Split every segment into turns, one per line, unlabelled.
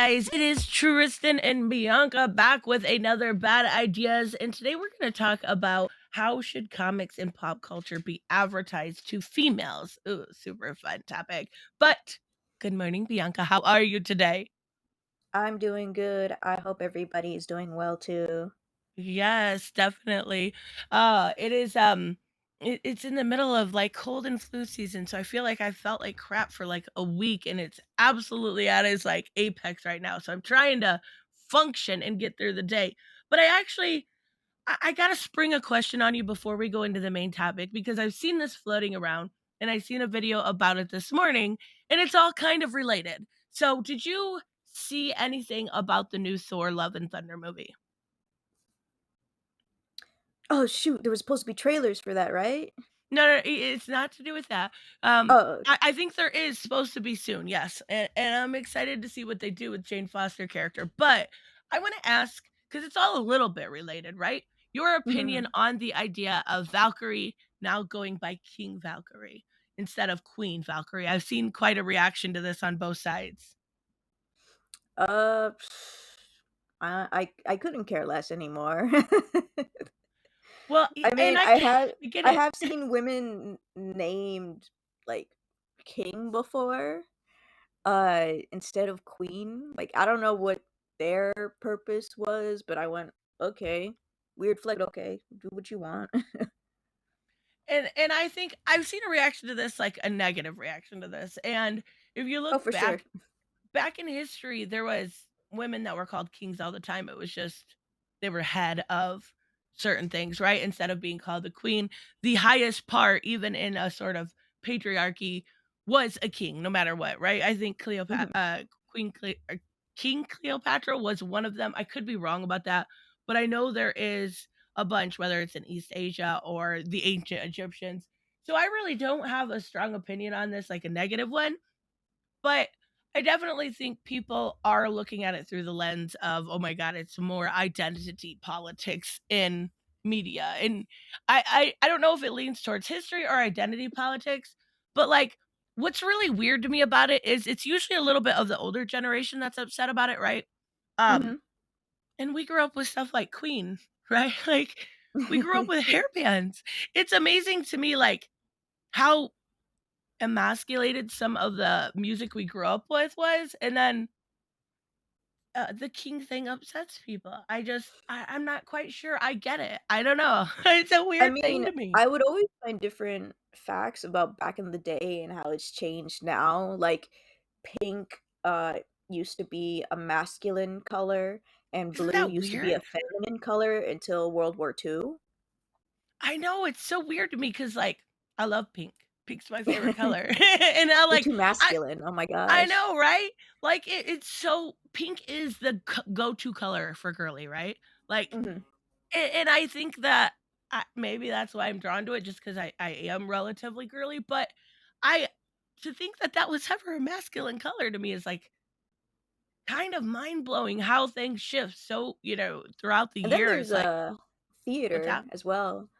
guys, it is Tristan and Bianca back with another Bad Ideas, and today we're going to talk about how should comics and pop culture be advertised to females. Ooh, super fun topic. But good morning, Bianca. How are you today?
I'm doing good. I hope everybody is doing well too.
Yes, definitely. It is it's in the middle of like cold and flu season, so I feel like I felt like crap for like a week and it's absolutely at its like apex right now. So I'm trying to function and get through the day. But I gotta spring a question on you before we go into the main topic because I've seen this floating around and I seen a video about it this morning and it's all kind of related. So did you see anything about the new Thor Love and Thunder movie?
Oh shoot, there was supposed to be trailers for that, right?
No, no, it's not to do with that.
Oh,
I think there is supposed to be soon, yes, and I'm excited to see what they do with Jane Foster character. But I want to ask because it's all a little bit related, right? Your opinion
mhm.
on the idea of Valkyrie now going by King Valkyrie instead of Queen Valkyrie. I've seen quite a reaction to this on both sides.
Uh, I couldn't care less anymore.
Well,
I
and
mean,
I
I have
I get
I
it.
have seen women named like king before, instead of queen. Like I don't know what their purpose was, but I went, okay, weird flag, okay, do what you want.
And I think I've seen a reaction to this, like a negative reaction to this. And if you
Oh,
look
for sure.
back in history, there was women that were called kings all the time. It was just they were head of certain things, right? Instead of being called the queen, the highest part, even in a sort of patriarchy, was a king, no matter what, right? I think Cleopatra,
Mhm.
King Cleopatra was one of them. I could be wrong about that, but I know there is a bunch, whether it's in East Asia or the ancient Egyptians. So I really don't have a strong opinion on this, like a negative one, but I definitely think people are looking at it through the lens of, oh my God, it's more identity politics in media. And I don't know if it leans towards history or identity politics, but like what's really weird to me about it is it's usually a little bit of the older generation that's upset about it, right? Um,
Mhm.
and we grew up with stuff like Queen, right? Like we grew up with hair bands. It's amazing to me like how emasculated some of the music we grew up with was, and then, the king thing upsets people. I'm not quite sure I get it. I don't know. It's a
I
weird thing
mean,
to me.
I would always find different facts about back in the day and how it's changed now. Like pink used to be a masculine color and
Isn't
blue
that
used to be a
weird?
feminine color until World War II.
I know, it's so weird to me because like, I love pink. Pink's my favorite color. And I
You're
like
too
I
masculine. Oh my
I
gosh.
know, right? Like, it's so pink is the go-to color for girly, right? Like,
Mhm.
and I think that maybe that's why I'm drawn to it just 'cause I am relatively girly, but I to think that that was ever a masculine color to me is, like, kind of mind-blowing how things shift so, throughout the
And then
years,
there's
like what's
theater
that?
as well.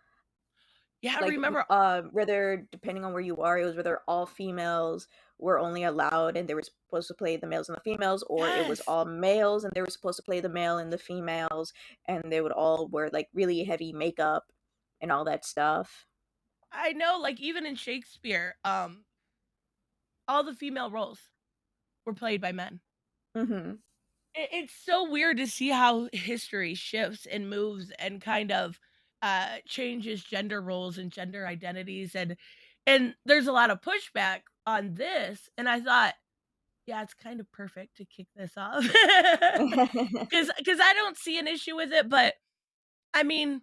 Yeah,
Like,
remember
whether depending on where you are, it was whether all females were only allowed and they were supposed to play the males and the females, or it was
Yes,
all males and they were supposed to play the male and the females, and they would all wear, like, really heavy makeup and all that stuff.
I know, like, even in Shakespeare, all the female roles were played by men.
Mhm.
It's so weird to see how history shifts and moves and kind of, changes gender roles and gender identities, and there's a lot of pushback on this, and I thought, "Yeah, it's kind of perfect to kick this off." 'Cause I don't see an issue with it, but, I mean,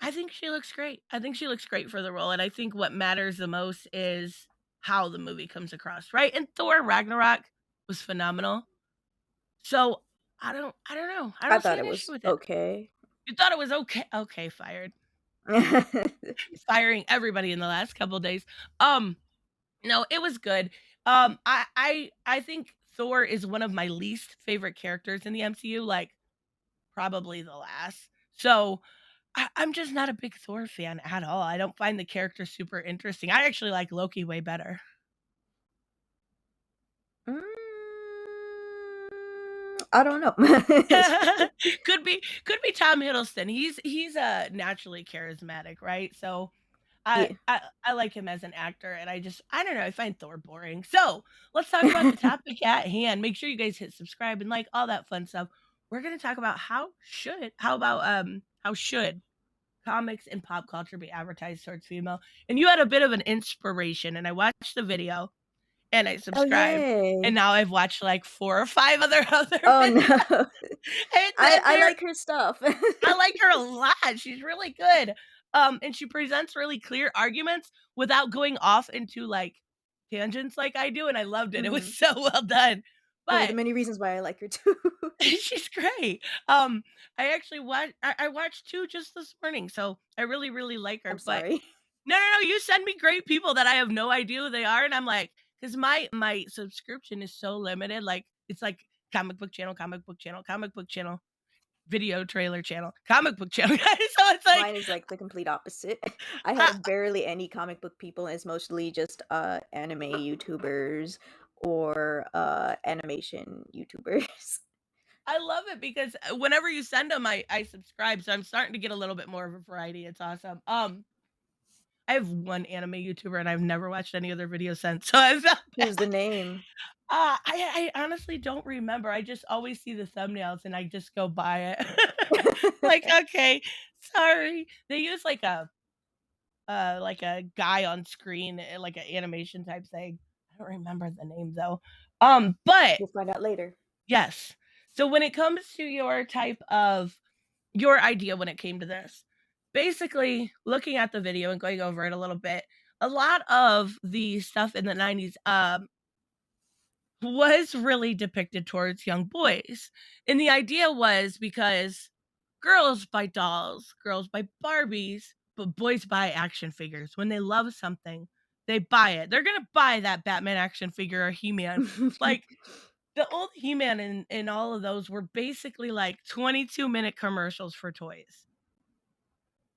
I think she looks great. I think she looks great for the role, and I think what matters the most is how the movie comes across, right? And Thor: Ragnarok was phenomenal. So, I don't know. I
I
don't see
thought
an
it
issue
was
with it.
okay.
You thought it was okay? Okay, fired. Firing everybody in the last couple days. Um, no, it was good. I think Thor is one of my least favorite characters in the MCU, like, probably the last. So, I'm just not a big Thor fan at all. I don't find the character super interesting. I actually like Loki way better.
Mm, I don't know.
Could be Tom Hiddleston. He's naturally charismatic, right? So I,
Yeah.
I I like him as an actor, and I don't know, I find Thor boring. So let's talk about the topic at hand. Make sure you guys hit subscribe and like all that fun stuff. We're gonna talk about how should comics and pop culture be advertised towards female? And you had a bit of an inspiration, and I watched the video and I
Oh,
subscribed, and
yay.
now I've watched like 4 or 5 other
Oh,
videos.
no.
And
I
they're
like her stuff.
I like her a lot. She's really good. And she presents really clear arguments without going off into like tangents like I do, and I loved it. It was
Mhm.
so well done.
One of the
But
many reasons why I like her too.
she's great. I actually I watched 2 just this morning, so I really, really like her.
I'm
But
sorry.
no, you send me great people that I have no idea who they are, and I'm like, because my subscription is so limited, like it's like comic book channel, comic book channel, comic book channel, video trailer channel, comic book channel. So it's like
Mine is like the complete opposite. I
I,
have barely any comic book people, and it's mostly just anime YouTubers or animation YouTubers.
I love it because whenever you send them, I subscribe, so I'm starting to get a little bit more of a variety. It's awesome. I have one anime YouTuber, and I've never watched any other videos since, so I felt
Who's the
bad.
name?
I honestly don't remember. I just always see the thumbnails and I just go by it. Like, okay, sorry. They use like a guy on screen, like an animation type thing. I don't remember the name though. But
We'll find out later.
yes. So when it comes to your idea when it came to this, basically looking at the video and going over it a little bit, a lot of the stuff in the 90s was really depicted towards young boys. And the idea was because girls buy dolls, girls buy Barbies, but boys buy action figures. When they love something, they buy it. They're going to buy that Batman action figure or He-Man. Like the old He-Man and all of those were basically like 22-minute commercials for toys.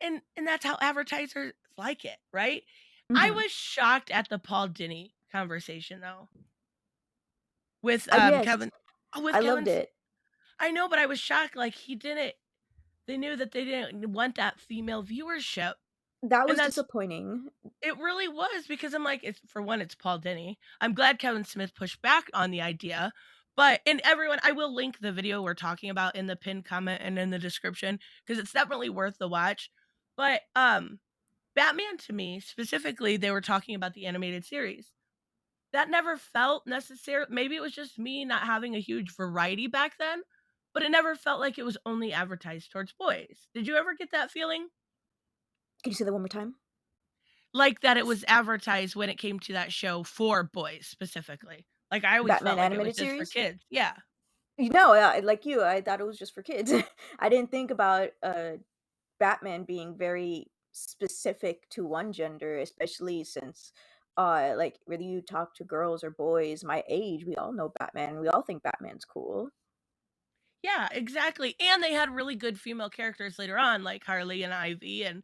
And that's how advertisers like it, right? I
Mhm.
was shocked at the Paul Dini conversation though with
Yes,
Kevin with
I
Kevin.
loved it.
I know, but I was shocked, like, they knew that they didn't want that female viewership,
That
and
was
that's
disappointing.
it really was because I'm like, it's for one, it's Paul Dini. I'm glad Kevin Smith pushed back on the idea, but and everyone I will link the video we're talking about in the pinned comment and in the description because it's definitely worth the watch. But, Batman to me, specifically, they were talking about the animated series. That never felt necessary. Maybe it was just me not having a huge variety back then, but it never felt like it was only advertised towards boys. Did you ever get that feeling?
Can you say that one more time?
Like that it was advertised when it came to that show for boys specifically. Like I always
Batman
felt like it was
animated
just for
series?
kids. Yeah.
No, like you, I thought it was just for kids. I didn't think about Batman being very specific to one gender, especially since like whether you talk to girls or boys my age, we all know Batman. We all think Batman's cool.
Yeah, exactly. And they had really good female characters later on, like Harley and Ivy and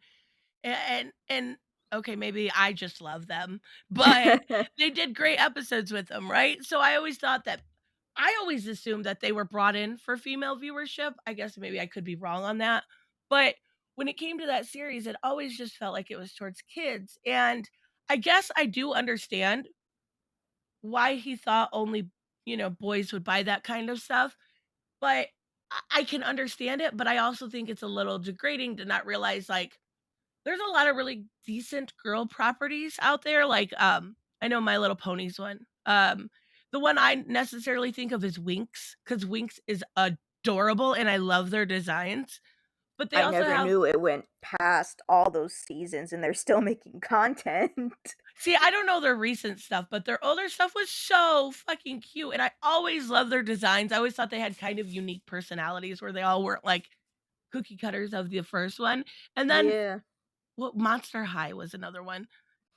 okay, maybe I just love them, but they did great episodes with them, right? So I always assumed that they were brought in for female viewership. I guess maybe I could be wrong on that. But when it came to that series, it always just felt like it was towards kids. And I guess I do understand why he thought only, boys would buy that kind of stuff. But I can understand it, but I also think it's a little degrading to not realize like there's a lot of really decent girl properties out there, like, I know My Little Pony's one. The one I necessarily think of is Winx, because Winx is adorable and I love their designs, but they
I
also
never
have
knew it went past all those seasons and they're still making content.
see, I don't know their recent stuff, but their older stuff was so fucking cute, and I always loved their designs. I always thought they had kind of unique personalities where they all weren't, like, cookie cutters of the first one, and then
Yeah.
Monster High was another one.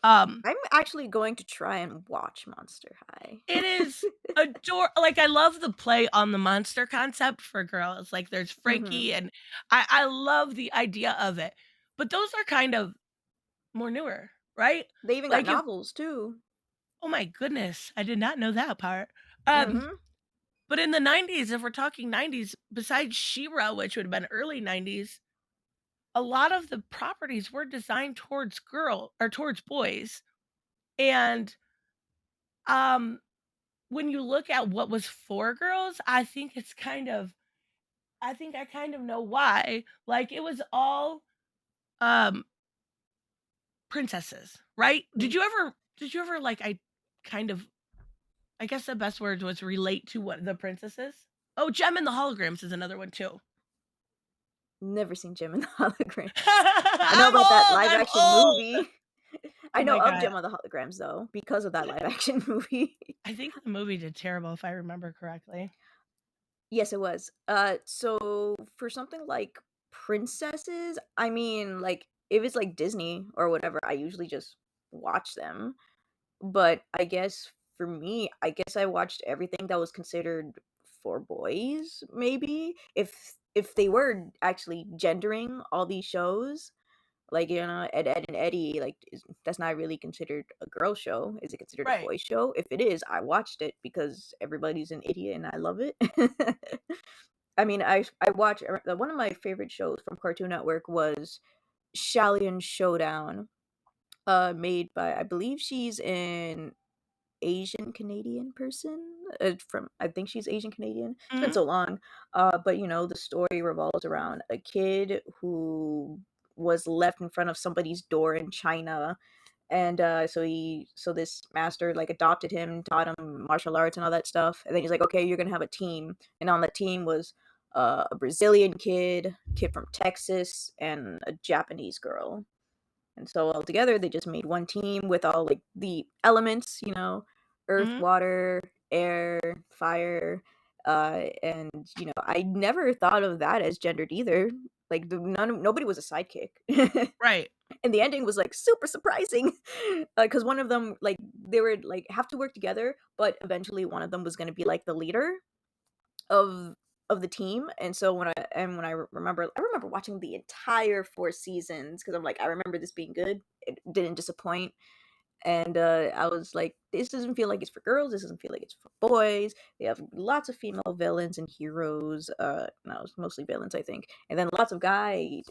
Um
I'm actually going to try and watch Monster High.
It is like, I love the play on the monster concept for girls, like, there's
Mhm.
Frankie, and I love the idea of it, but those are kind of more newer, right?
They even got
Like, if
novels too.
oh my goodness, I did not know that part. Um,
Mhm.
But in the 90s, if we're talking 90s, besides She-Ra, which would have been early 90s, a lot of the properties were designed towards girl or towards boys. And um when you look at what was for girls, I think I kind of know why. Like it was all um princesses, right?
Mm,
Did you ever like kind of I guess the best word was relate to what the princesses? Oh, Gem and the Holograms is another one too.
never seen Gem and the Holograms. I know
I'm
about that
old.
live
I'm
action
old.
movie. I
Oh
know
my
of
god.
Gem on the Holograms though, because of that live action movie.
I think the movie did terrible if I remember correctly.
Yes, it was. So for something like princesses, I mean, like if it's like Disney or whatever, I usually just watch them. But I guess for me, I guess I watched everything that was considered for boys, maybe if they were actually gendering all these shows. Like, Ed, and Eddie, like, that's not really considered a girl show. Is it considered a
Right.
boy show? If it is, I watched it because everybody's an idiot and I love it. I mean, I watch one of my favorite shows from Cartoon Network was Stallion Showdown, made by, I believe she's an Asian Canadian person, from I think she's Asian Canadian. It's been
Mhm.
so long. But the story revolves around a kid who was left in front of somebody's door in China, and so this master like adopted him, taught him martial arts and all that stuff, and then he's like, okay, you're gonna have a team, and on the team was a Brazilian kid from Texas, and a Japanese girl. And so all together, they just made one team with all like the elements, earth,
Mhm.
water, air, fire. And I never thought of that as gendered either. Like nobody was a sidekick.
Right.
And the ending was like super surprising, because one of them, like, they were like have to work together, but eventually one of them was going to be like the leader of the team. And so when I remember watching the entire 4 seasons, because I'm like, I remember this being good. It didn't disappoint. And I was like, this doesn't feel like it's for girls, this doesn't feel like it's for boys. They have lots of female villains and heroes. No, it's mostly villains, I think, and then lots of guy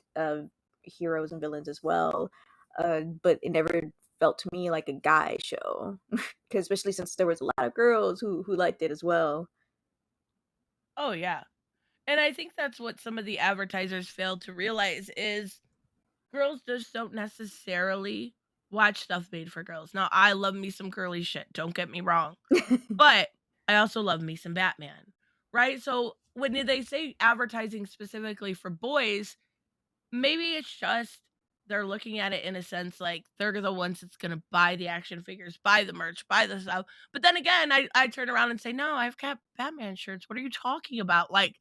heroes and villains as well. But it never felt to me like a guy show, because especially since there was a lot of girls who liked it as well.
Oh yeah. And I think that's what some of the advertisers failed to realize is girls just don't necessarily watch stuff made for girls. Now, I love me some girly shit, don't get me wrong, but I also love me some Batman, right? So when they say advertising specifically for boys, maybe it's just they're looking at it in a sense like they're the ones that's gonna buy the action figures, buy the merch, buy the stuff. But then again, I turn around and say, no, I've got Batman shirts. What are you talking about? Like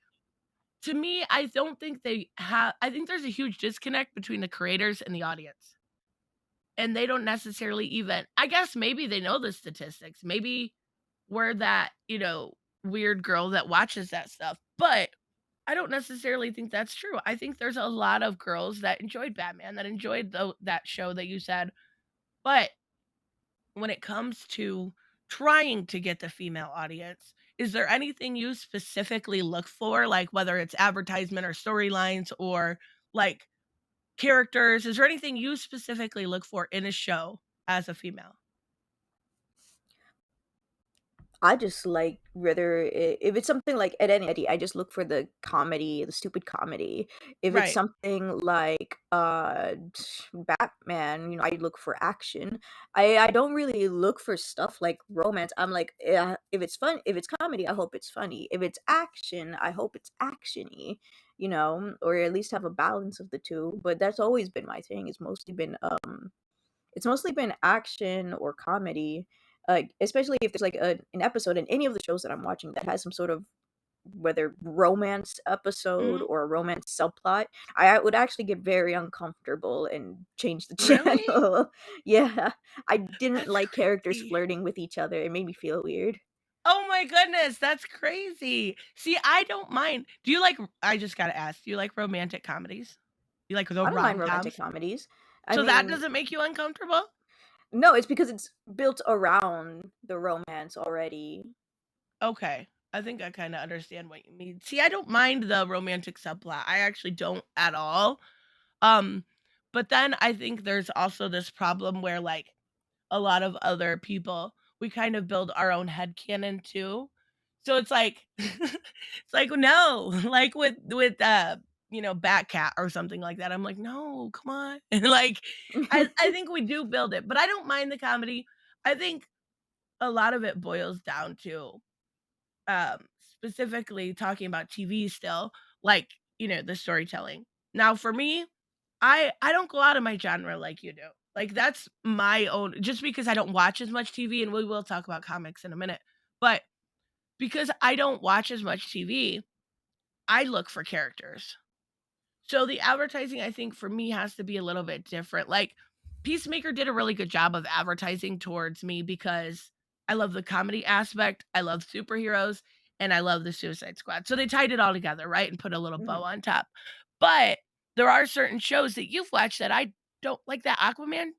to me, I don't think they have I think there's a huge disconnect between the creators and the audience. And they don't necessarily even I guess maybe they know the statistics. Maybe we're that, weird girl that watches that stuff. But I don't necessarily think that's true. I think there's a lot of girls that enjoyed Batman, that enjoyed that show that you said. But when it comes to trying to get the female audience, is there anything you specifically look for, like whether it's advertisement or storylines or like characters? Is there anything you specifically look for in a show as a female?
I just like whether if it's something like Ed, and Eddie, I just look for the comedy, the stupid comedy. If it's
Right.
something like Batman, I look for action. I don't really look for stuff like romance. I'm like, yeah, if it's fun, if it's comedy, I hope it's funny. If it's action, I hope it's actiony, or at least have a balance of the two. But that's always been my thing. It's mostly been action or comedy, especially if there's like an episode in any of the shows that I'm watching that has some sort of, whether romance episode
Mhm.
or a romance subplot. I would actually get very uncomfortable and change the
Really?
channel. Yeah, I didn't
That's
like characters
crazy.
flirting with each other. It made me feel weird.
Oh my goodness, that's crazy. See, I don't mind. Do you like I just gotta ask, do you like romantic comedies? You like the
I don't mind romantic
rom-coms?
comedies. I
So that
mean,
doesn't make you uncomfortable?
no, it's because it's built around the romance already.
Okay. I think I kinda understand what you mean. See, I don't mind the romantic subplot, I actually don't at all, um, but then I think there's also this problem where, like, a lot of other people, we kind of build our own headcanon too. So it's like it's like, no, like with Batcat or something like that. I'm like, "No, come on." And like, I think we do build it, but I don't mind the comedy. I think a lot of it boils down to, specifically talking about TV still, like, the storytelling. Now for me, I don't go out of my genre like you do. Like, that's my own just because I don't watch as much TV, and we will talk about comics in a minute, but because I don't watch as much TV, I look for characters. So the advertising, I think, for me has to be a little bit different. Like, Peacemaker did a really good job of advertising towards me because I love the comedy aspect, I love superheroes, and I love the Suicide Squad. So they tied it all together, right, and put a little bow
Mhm.
on top. But there are certain shows that you've watched that I don't like that Aquaman,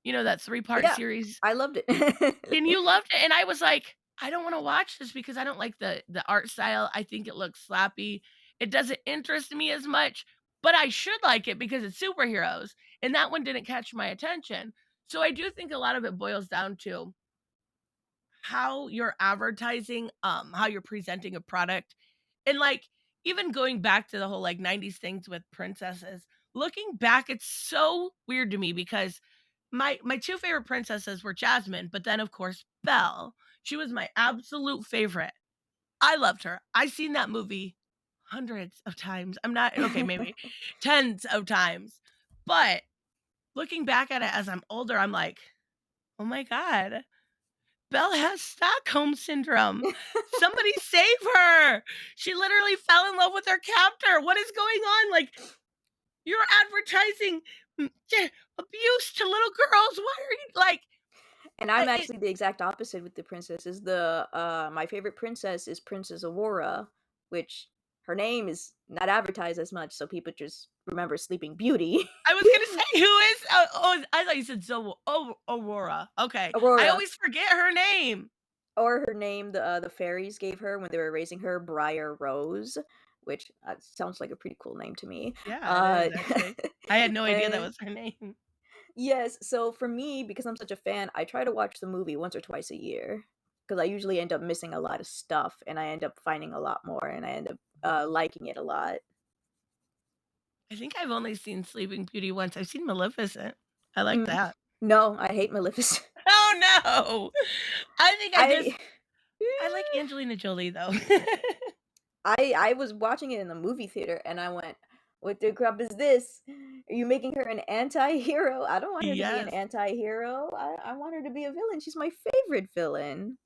that three-part
Yeah,
series.
I loved
And
it.
you loved it, and I was like, "I don't wanna watch this because I don't like the art style, I think it looks sloppy, it doesn't interest me as much, but I should like it because it's superheroes," and that one didn't catch my attention. So I do think a lot of it boils down to how you're advertising, how you're presenting a product, and, like, even going back to the whole, like, '90s things with princesses, looking back, it's so weird to me because my 2 favorite princesses were Jasmine, but then, of course, Belle. She was my absolute favorite. I loved her. I've seen that movie hundreds of times. I'm not okay, maybe tens of times, but looking back at it as I'm older, I'm like, "Oh my god. Belle has Stockholm syndrome. Somebody save her. She literally fell in love with her captor. What is going on? Like, you're advertising abuse to little girls. Why are you like
And I'm
it?
actually the exact opposite with the princesses. My favorite princess is Princess Aurora, which her name is not advertised as much, so people just remember Sleeping Beauty.
I was gonna say who is oh, I thought you said Aurora. Okay. I
Aurora,
always forget her name.
or her name the fairies gave her when they were raising her, Briar Rose, which, sounds like a pretty cool name to me.
Yeah, it
Uh,
is actually. I had no idea that
and
was her name.
yes, so for me, because I'm such a fan, I try to watch the movie once or twice a year, because I usually end up missing a lot of stuff, and I end up finding a lot more, and I end up, liking it a lot.
I think I've only seen Sleeping Beauty once. I've seen Maleficent. I like
Mm,
that.
no, I hate Maleficent.
Oh no. I think
I
I like Angelina Jolie though.
I was watching it in the movie theater, and I went, "What the crap is this? Are you making her an anti-hero? I don't want her to be an
Yes.
anti-hero. I want her to be a villain. She's my favorite villain."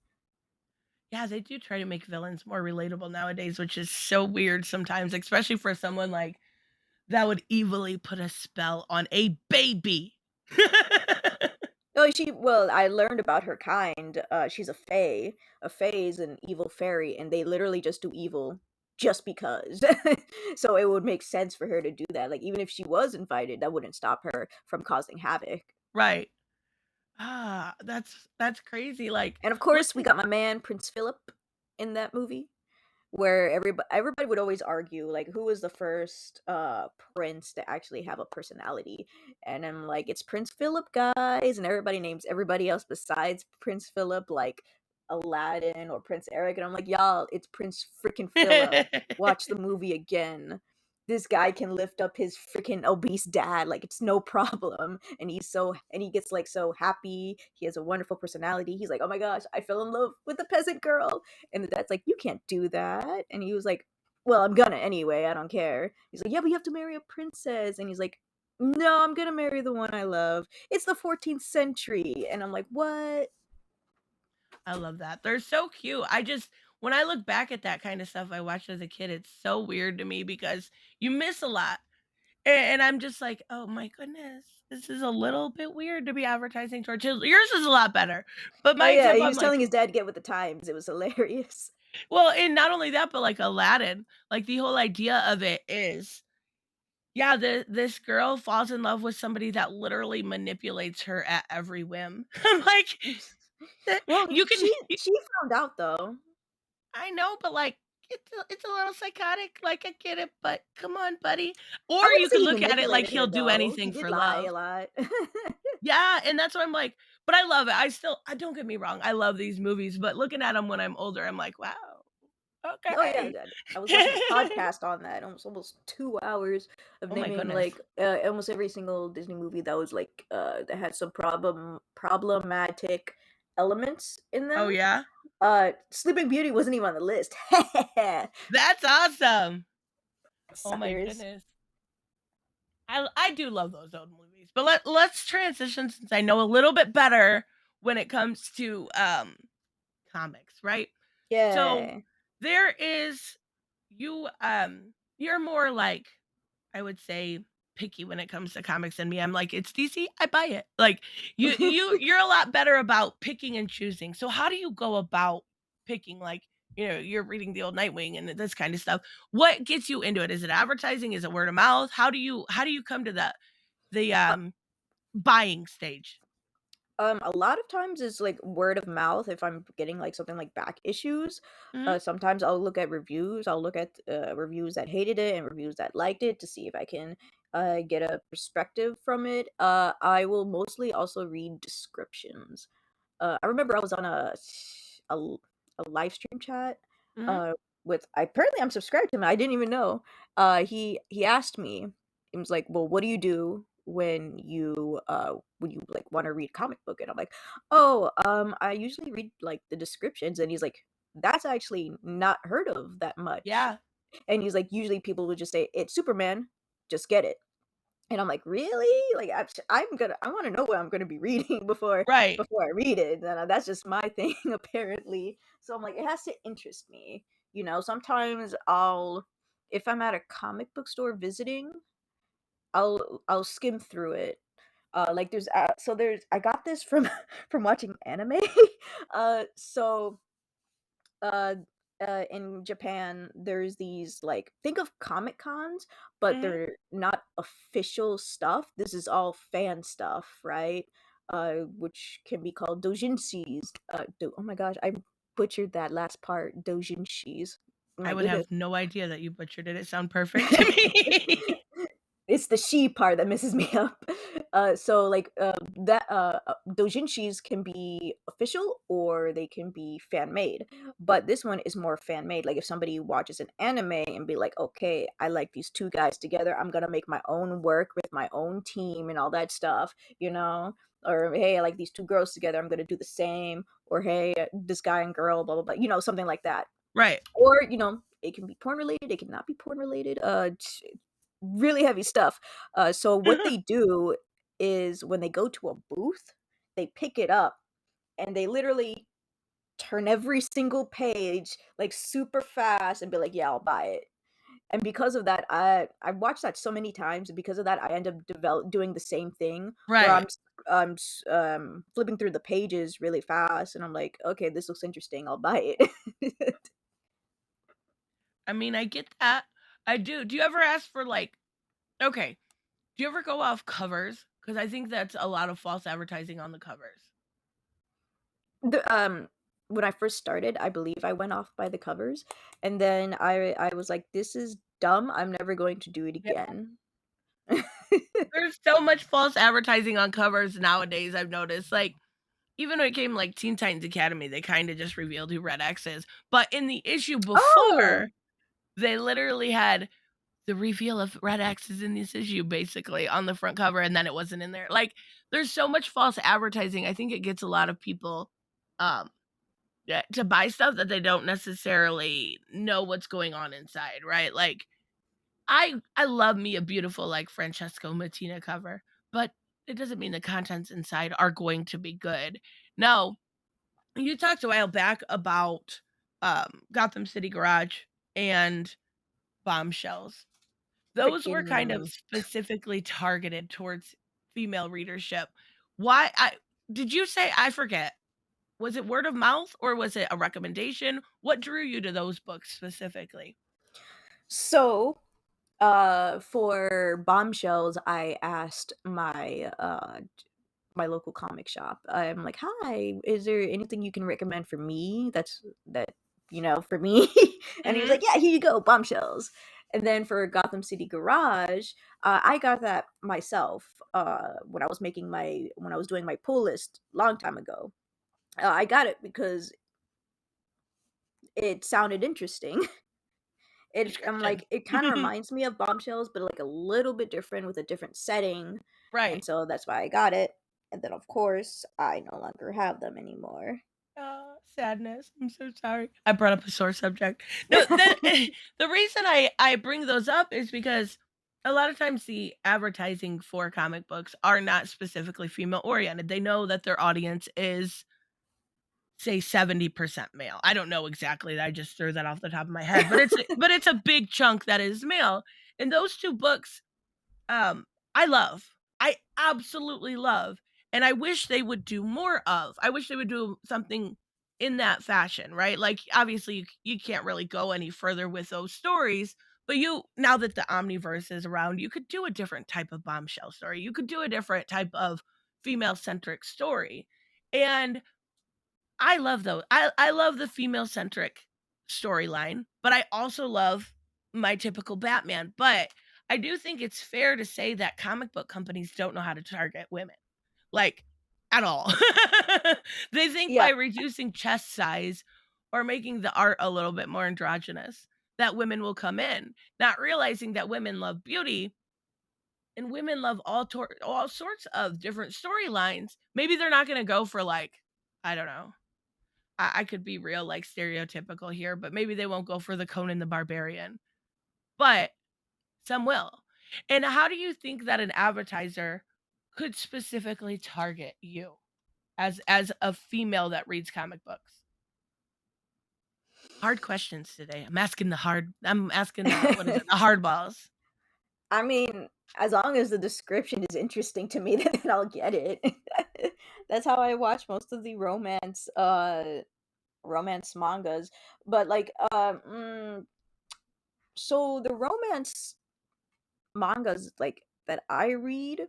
Yeah, they do try to make villains more relatable nowadays, which is so weird sometimes, especially for someone like that would evilly put a spell on a baby.
No, well, I learned about her kind, she's a fae. A fae is an evil fairy, and they literally just do evil just because. So it would make sense for her to do that, like, even if she was invited, that wouldn't stop her from causing havoc.
Right. Ah, that's crazy, like,
And of course, we
looking
got my man, Prince Philip, in that movie, where everybody would always argue, like, who was the first, prince to actually have a personality, and I'm like, "It's Prince Philip, guys," and everybody names everybody else besides Prince Philip, like Aladdin or Prince Eric, and I'm like, "Y'all, it's Prince freaking Philip. Watch the movie again. This guy can lift up his freaking obese dad like it's no problem, and he gets, like, so happy, he has a wonderful personality, he's like, 'Oh my gosh, I fell in love with a peasant girl,' and the dad's like, 'You can't do that,' and he was like, 'Well, I'm gonna anyway, I don't care.' He's like, 'Yeah, but you have to marry a princess,' and he's like, 'No, I'm gonna marry the one I love. It's the 14th century,' and I'm like, 'What?'"
I love that. They're so cute. I just when I look back at that kind of stuff I watched as a kid, it's so weird to me because you miss a lot. And I'm just like, "Oh my goodness, this is a little bit weird to be advertising towards children." Yours is a lot better, but
Oh,
my
yeah,
example,
he
I'm
was telling
like,
his dad to get with the times, it was hilarious.
well, and not only that, but like Aladdin, like the whole idea of it is, yeah, this girl falls in love with somebody that literally manipulates her at every whim. I'm like,
Well,
you can
she found out, though.
I know, but, like, it's a little psychotic, like, I get it, but come on, buddy. Or
I
you
wouldn't say
could
he
look at it like
manipulated
he'll
her
do
though. He
anything
did
for
lie
love.
a lot.
Yeah, and that's why I'm like but I love it. I don't get me wrong, I love these movies, but looking at them when I'm older, I'm like, "Wow,
Oh yeah,
okay."
I was watching a podcast on that. Almost 2 hours of
Oh my
naming
goodness.
like almost every single Disney movie that was like that had some problematic elements in
Oh,
them.
yeah?
Sleeping Beauty wasn't even on the list.
That's awesome. Oh my
Suckers.
goodness. I do love those old movies, but let's transition since I know a little bit better when it comes to, comics, right? So,
Yeah.
there is you're more like, I would say, picky when it comes to comics than me. I'm like, "It's DC, I buy it." Like, you're a lot better about picking and choosing. So how do you go about picking, like, you're reading the old Nightwing and this kind of stuff. What gets you into it? Is it advertising? Is it word of mouth? How do you come to the buying stage?
A lot of times it's like word of mouth if I'm getting like something like back issues.
Mhm.
Sometimes I'll look at reviews. I'll look at reviews that hated it and reviews that liked it to see if I can get a perspective from it. I will mostly also read descriptions. I remember I was on a, l- a live stream chat
Mhm.
uh, with apparently I'm subscribed to him. I didn't even know. He asked me. He was like, "Well, what do you do when you like want to read comic book?" And I'm like, "Oh, I usually read like the descriptions." And he's like, "That's actually not heard of that much."
Yeah.
And he's like, "Usually people would just say it's Superman, just get it." And I'm like, "Really?" Like, I wanna know what I'm gonna be reading
Right.
before I read it, and, that's just my thing apparently. So I'm like, it has to interest me, you know? Sometimes I'll if I'm at a comic book store visiting, I'll skim through it. Like, there's I got this from from watching anime. So uh in Japan there's these like think of comic cons but
Mhm.
they're not official stuff. This is all fan stuff, right? Which can be called doujinshis. Oh my gosh, I butchered that last part. Doujinshis,
I
my
would
goodness.
have no idea that you butchered it. It sound perfect to me.
It's the "she" part that messes me up. So, like, doujinshis can be official or they can be fan-made, but this one is more fan-made. Like, if somebody watches an anime and be like, "Okay, I like these 2 guys together, I'm gonna make my own work with my own team," and all that stuff, you know? Or, "Hey, I like these 2 girls together, I'm gonna do the same," or, "Hey, this guy and girl, blah, blah, blah," something like that.
Right.
Or, it can be porn related, it can not be porn related, really heavy stuff. So what they do is when they go to a booth, they pick it up and they literally turn every single page like super fast and be like, "Yeah, I'll buy it." And because of that, I've watched that so many times, and because of that, I end up doing the same thing where
Right.
flipping through the pages really fast, and I'm like, "Okay, this looks interesting. I'll buy it."
I mean, I get that. I do. Do you ever ask for, like okay, do you ever go off covers? Because I think that's a lot of false advertising on the covers.
When I first started, I believe I went off by the covers, and then I was like, "This is dumb. I'm never going to do it
Yeah.
again."
There's so much false advertising on covers nowadays, I've noticed, like, even when it came, like, Teen Titans Academy, they kinda just revealed who Red X is, but in the issue
Oh!
before, they literally had the reveal of Red X is in this issue basically on the front cover, and then it wasn't in there. Like, there's so much false advertising. I think it gets a lot of people, um, yeah, to buy stuff that they don't necessarily know what's going on inside, right? Like, I love me a beautiful, like, Francesco Mattina cover, but it doesn't mean the contents inside are going to be good. Now, you talked a while back about, Gotham City Garage and Bombshells. Those were kind of
Freaking
specifically targeted towards female readership. Why I did you say I forget, was it word of mouth or was it a recommendation? What drew you to those books specifically?
so, for Bombshells, I asked my local comic shop. I'm like, "Hi, is there anything you can recommend for me that for me. And he was
Mhm.
like, "Yeah, here you go, bombshells." And then for Gotham City Garage, I got that myself when I was doing my pull list long time ago. I got it because it sounded interesting. I'm
Description.
like, it kind of reminds me of bombshells, but like a little bit different with a different setting, and
Right.
so that's why I got it. And then of course, I no longer have them anymore.
Sadness. I'm so sorry. I brought up a sore subject. No, the reason I bring those up is because a lot of times the advertising for comic books are not specifically female oriented. They know that their audience is, say, 70% male. I don't know exactly. I just threw that off the top of my head, but it's a big chunk that is male. And those two books, um, I love. I absolutely love, and I wish they would do more of. I wish they would do something in that fashion, right? Like, obviously, you can't really go any further with those stories, but now that the Omniverse is around, you could do a different type of bombshell story. You could do a different type of female-centric story, and I love those. I love the female-centric storyline, but I also love my typical Batman, but I do think it's fair to say that comic book companies don't know how to target women, like, at all. They think
Yeah,
by reducing chest size or making the art a little bit more androgynous, that women will come in, not realizing that women love beauty and women love all sorts of different storylines. Maybe they're not gonna go for, like, I don't know, I could be real, like, stereotypical here, but maybe they won't go for the Conan the Barbarian, but some will. And how do you think that an advertiser could specifically target you as a female that reads comic books? Hard questions today. I'm asking the what is it? The hard balls.
I mean, as long as the description is interesting to me, then I'll get it. That's how I watch most of the romance mangas. But like, so the romance mangas like that I read,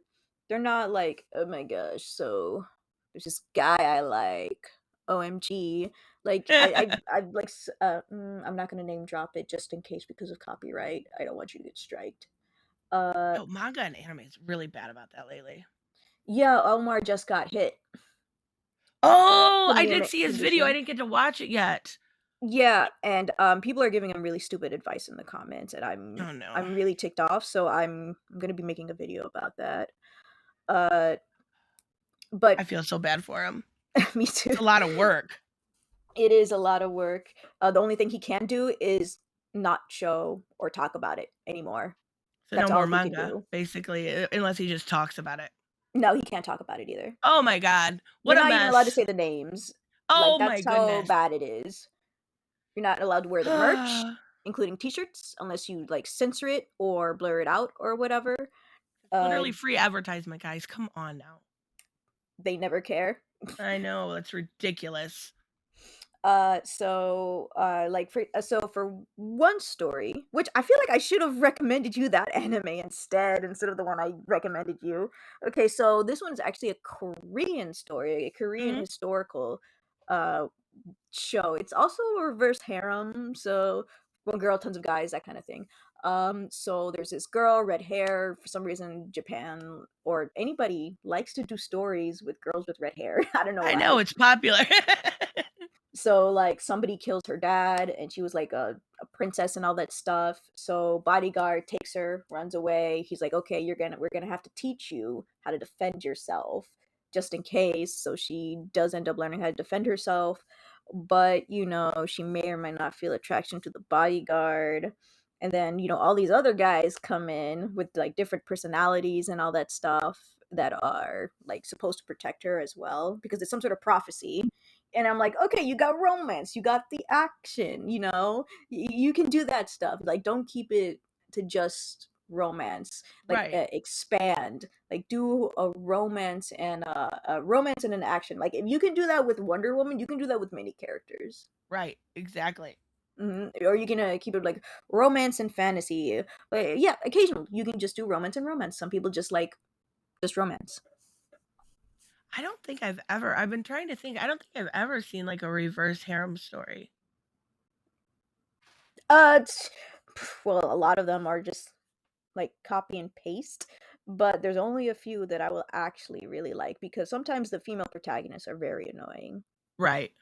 they're not like, oh my gosh, so there's this guy I like. OMG. Like I like I'm not gonna name drop it just in case because of copyright. I don't want you to get striked. Uh
Yo, manga and anime is really bad about that lately.
yeah, Omar just got hit
Oh,
from
I
the
did see his video. I
condition.
didn't get to watch it yet.
Yeah, and people are giving him really stupid advice in the comments, and
Oh, no.
I'm really ticked off, so I'm gonna be making a video about that. Uh but
I feel so bad for him.
me too.
It's a lot of work.
It is a lot of work. The only thing he can do is not show or talk about it anymore.
So no
That's all
more
he can
manga,
do.
basically, unless he just talks about it.
No, he can't talk about it either.
Oh my god,
You're
what a
not even allowed to
mess.
say the names. Like,
Oh my
that's how
goodness.
bad it is. You're not allowed to wear the merch, including t-shirts, unless you, like, censor it or blur it out or whatever.
It's
Uh,
literally free advertisement, guys, come on now.
they never care.
I know, that's ridiculous.
For one story, which I feel like I should have recommended you that anime instead of the one I recommended you. Okay, so this one's actually a Korean story, a Korean
Mhm.
historical uh show. It's also a reverse harem, so one girl, tons of guys, that kind of thing. So there's this girl, red hair. For some reason, Japan or anybody likes to do stories with girls with red hair. I don't know
I know,
why.
it's popular.
So like somebody kills her dad and she was like a princess and all that stuff. So bodyguard takes her, runs away. He's like, okay, we're gonna have to teach you how to defend yourself just in case. So she does end up learning how to defend herself, but she may or may not feel attraction to the bodyguard. And then all these other guys come in with like different personalities and all that stuff that are like supposed to protect her as well because it's some sort of prophecy. And I'm like, okay, you got romance, you got the action, you can do that stuff. Like, don't keep it to just romance. Like,
Right,
expand. Like, do a romance and an action. Like, if you can do that with Wonder Woman, you can do that with many characters.
right, exactly.
Or you can keep it like romance and fantasy. But yeah, occasionally you can just do romance and romance. Some people just like just romance.
I don't think I've been trying to think, I don't think I've ever seen, like, a reverse harem story.
Well, a lot of them are just like copy and paste, but there's only a few that I will actually really like because sometimes the female protagonists are very annoying.
Right.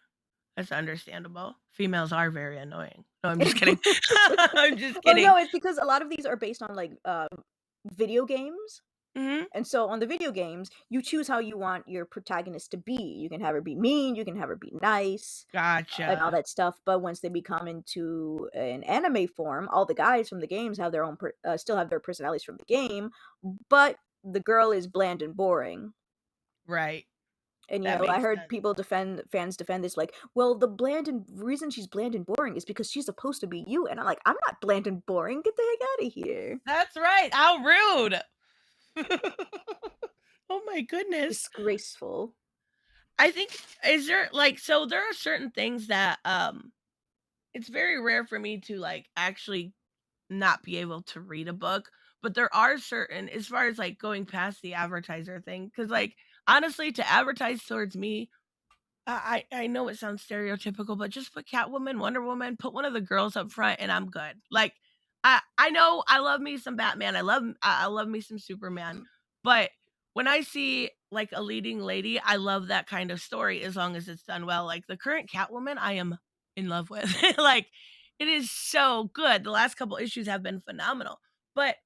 That's understandable. Females are very annoying. No, I'm just kidding. I'm just
Well,
kidding.
no, it's because a lot of these are based on like video games.
Mhm.
And so on the video games, you choose how you want your protagonist to be. You can have her be mean, you can have her be nice, and all
Gotcha.
that stuff. But once they become into an anime form, all the guys from the games have their own still have their personalities from the game, but the girl is bland and boring.
Right.
And
That
I
makes
heard
sense.
people defend fans defend this like, well, the bland and reason she's bland and boring is because she's supposed to be you. And I'm like, I'm not bland and boring. Get the heck out of here.
That's right. How rude. Oh my goodness.
Disgraceful.
I think is there like so there are certain things that it's very rare for me to like actually not be able to read a book, but there are certain as far as like going past the advertiser thing cuz like honestly to advertise towards me I know it sounds stereotypical, but just put Catwoman, Wonder Woman, put one of the girls up front, and I'm good. Like, I know I love me some Batman, I love me some Superman, but when I see like a leading lady, I love that kind of story as long as it's done well. Like the current Catwoman, I am in love with. Like, it is so good. The last couple issues have been phenomenal, but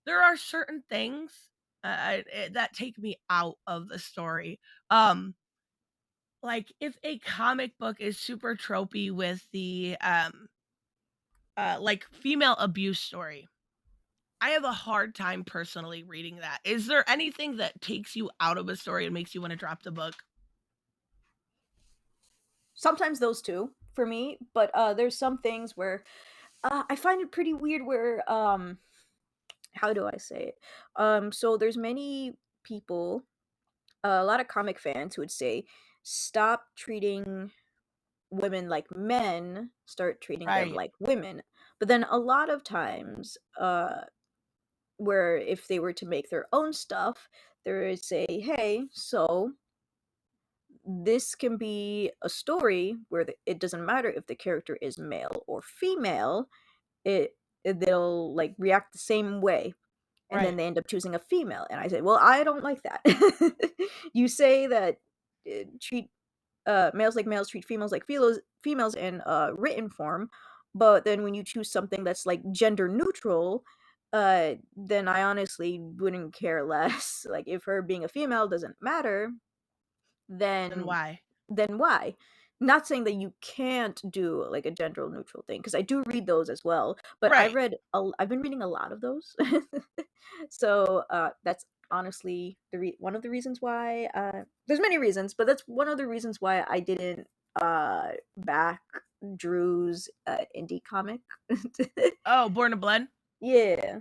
there are certain things that take me out of the story. Um, like, if a comic book is super tropey with the, like, female abuse story, I have a hard time personally reading that. Is there anything that takes you out of a story and makes you wanna drop the book?
Sometimes those two for me, but there's some things where I find it pretty weird where how do I say it? So there's many people, a lot of comic fans who would say, stop treating women like men, start treating them
Right,
like women. But then a lot of times, where if they were to make their own stuff, they would say, hey, so this can be a story where it doesn't matter if the character is male or female, they'll like react the same way, and then
right,
they end up choosing a female. And I say, well, I don't like that. You say that treat males like males, treat females like females in written form, but then when you choose something that's like gender neutral, then I honestly wouldn't care less. Like if her being a female doesn't matter,
then
then
why?
why? Not saying that you can't do like a gender neutral thing because I do read those as well, but
Right.
I've been reading a lot of those. So that's honestly one of the reasons why there's many reasons, but that's one of the reasons why I didn't back Drew's indie comic.
Oh, Born to Blood?
Yeah.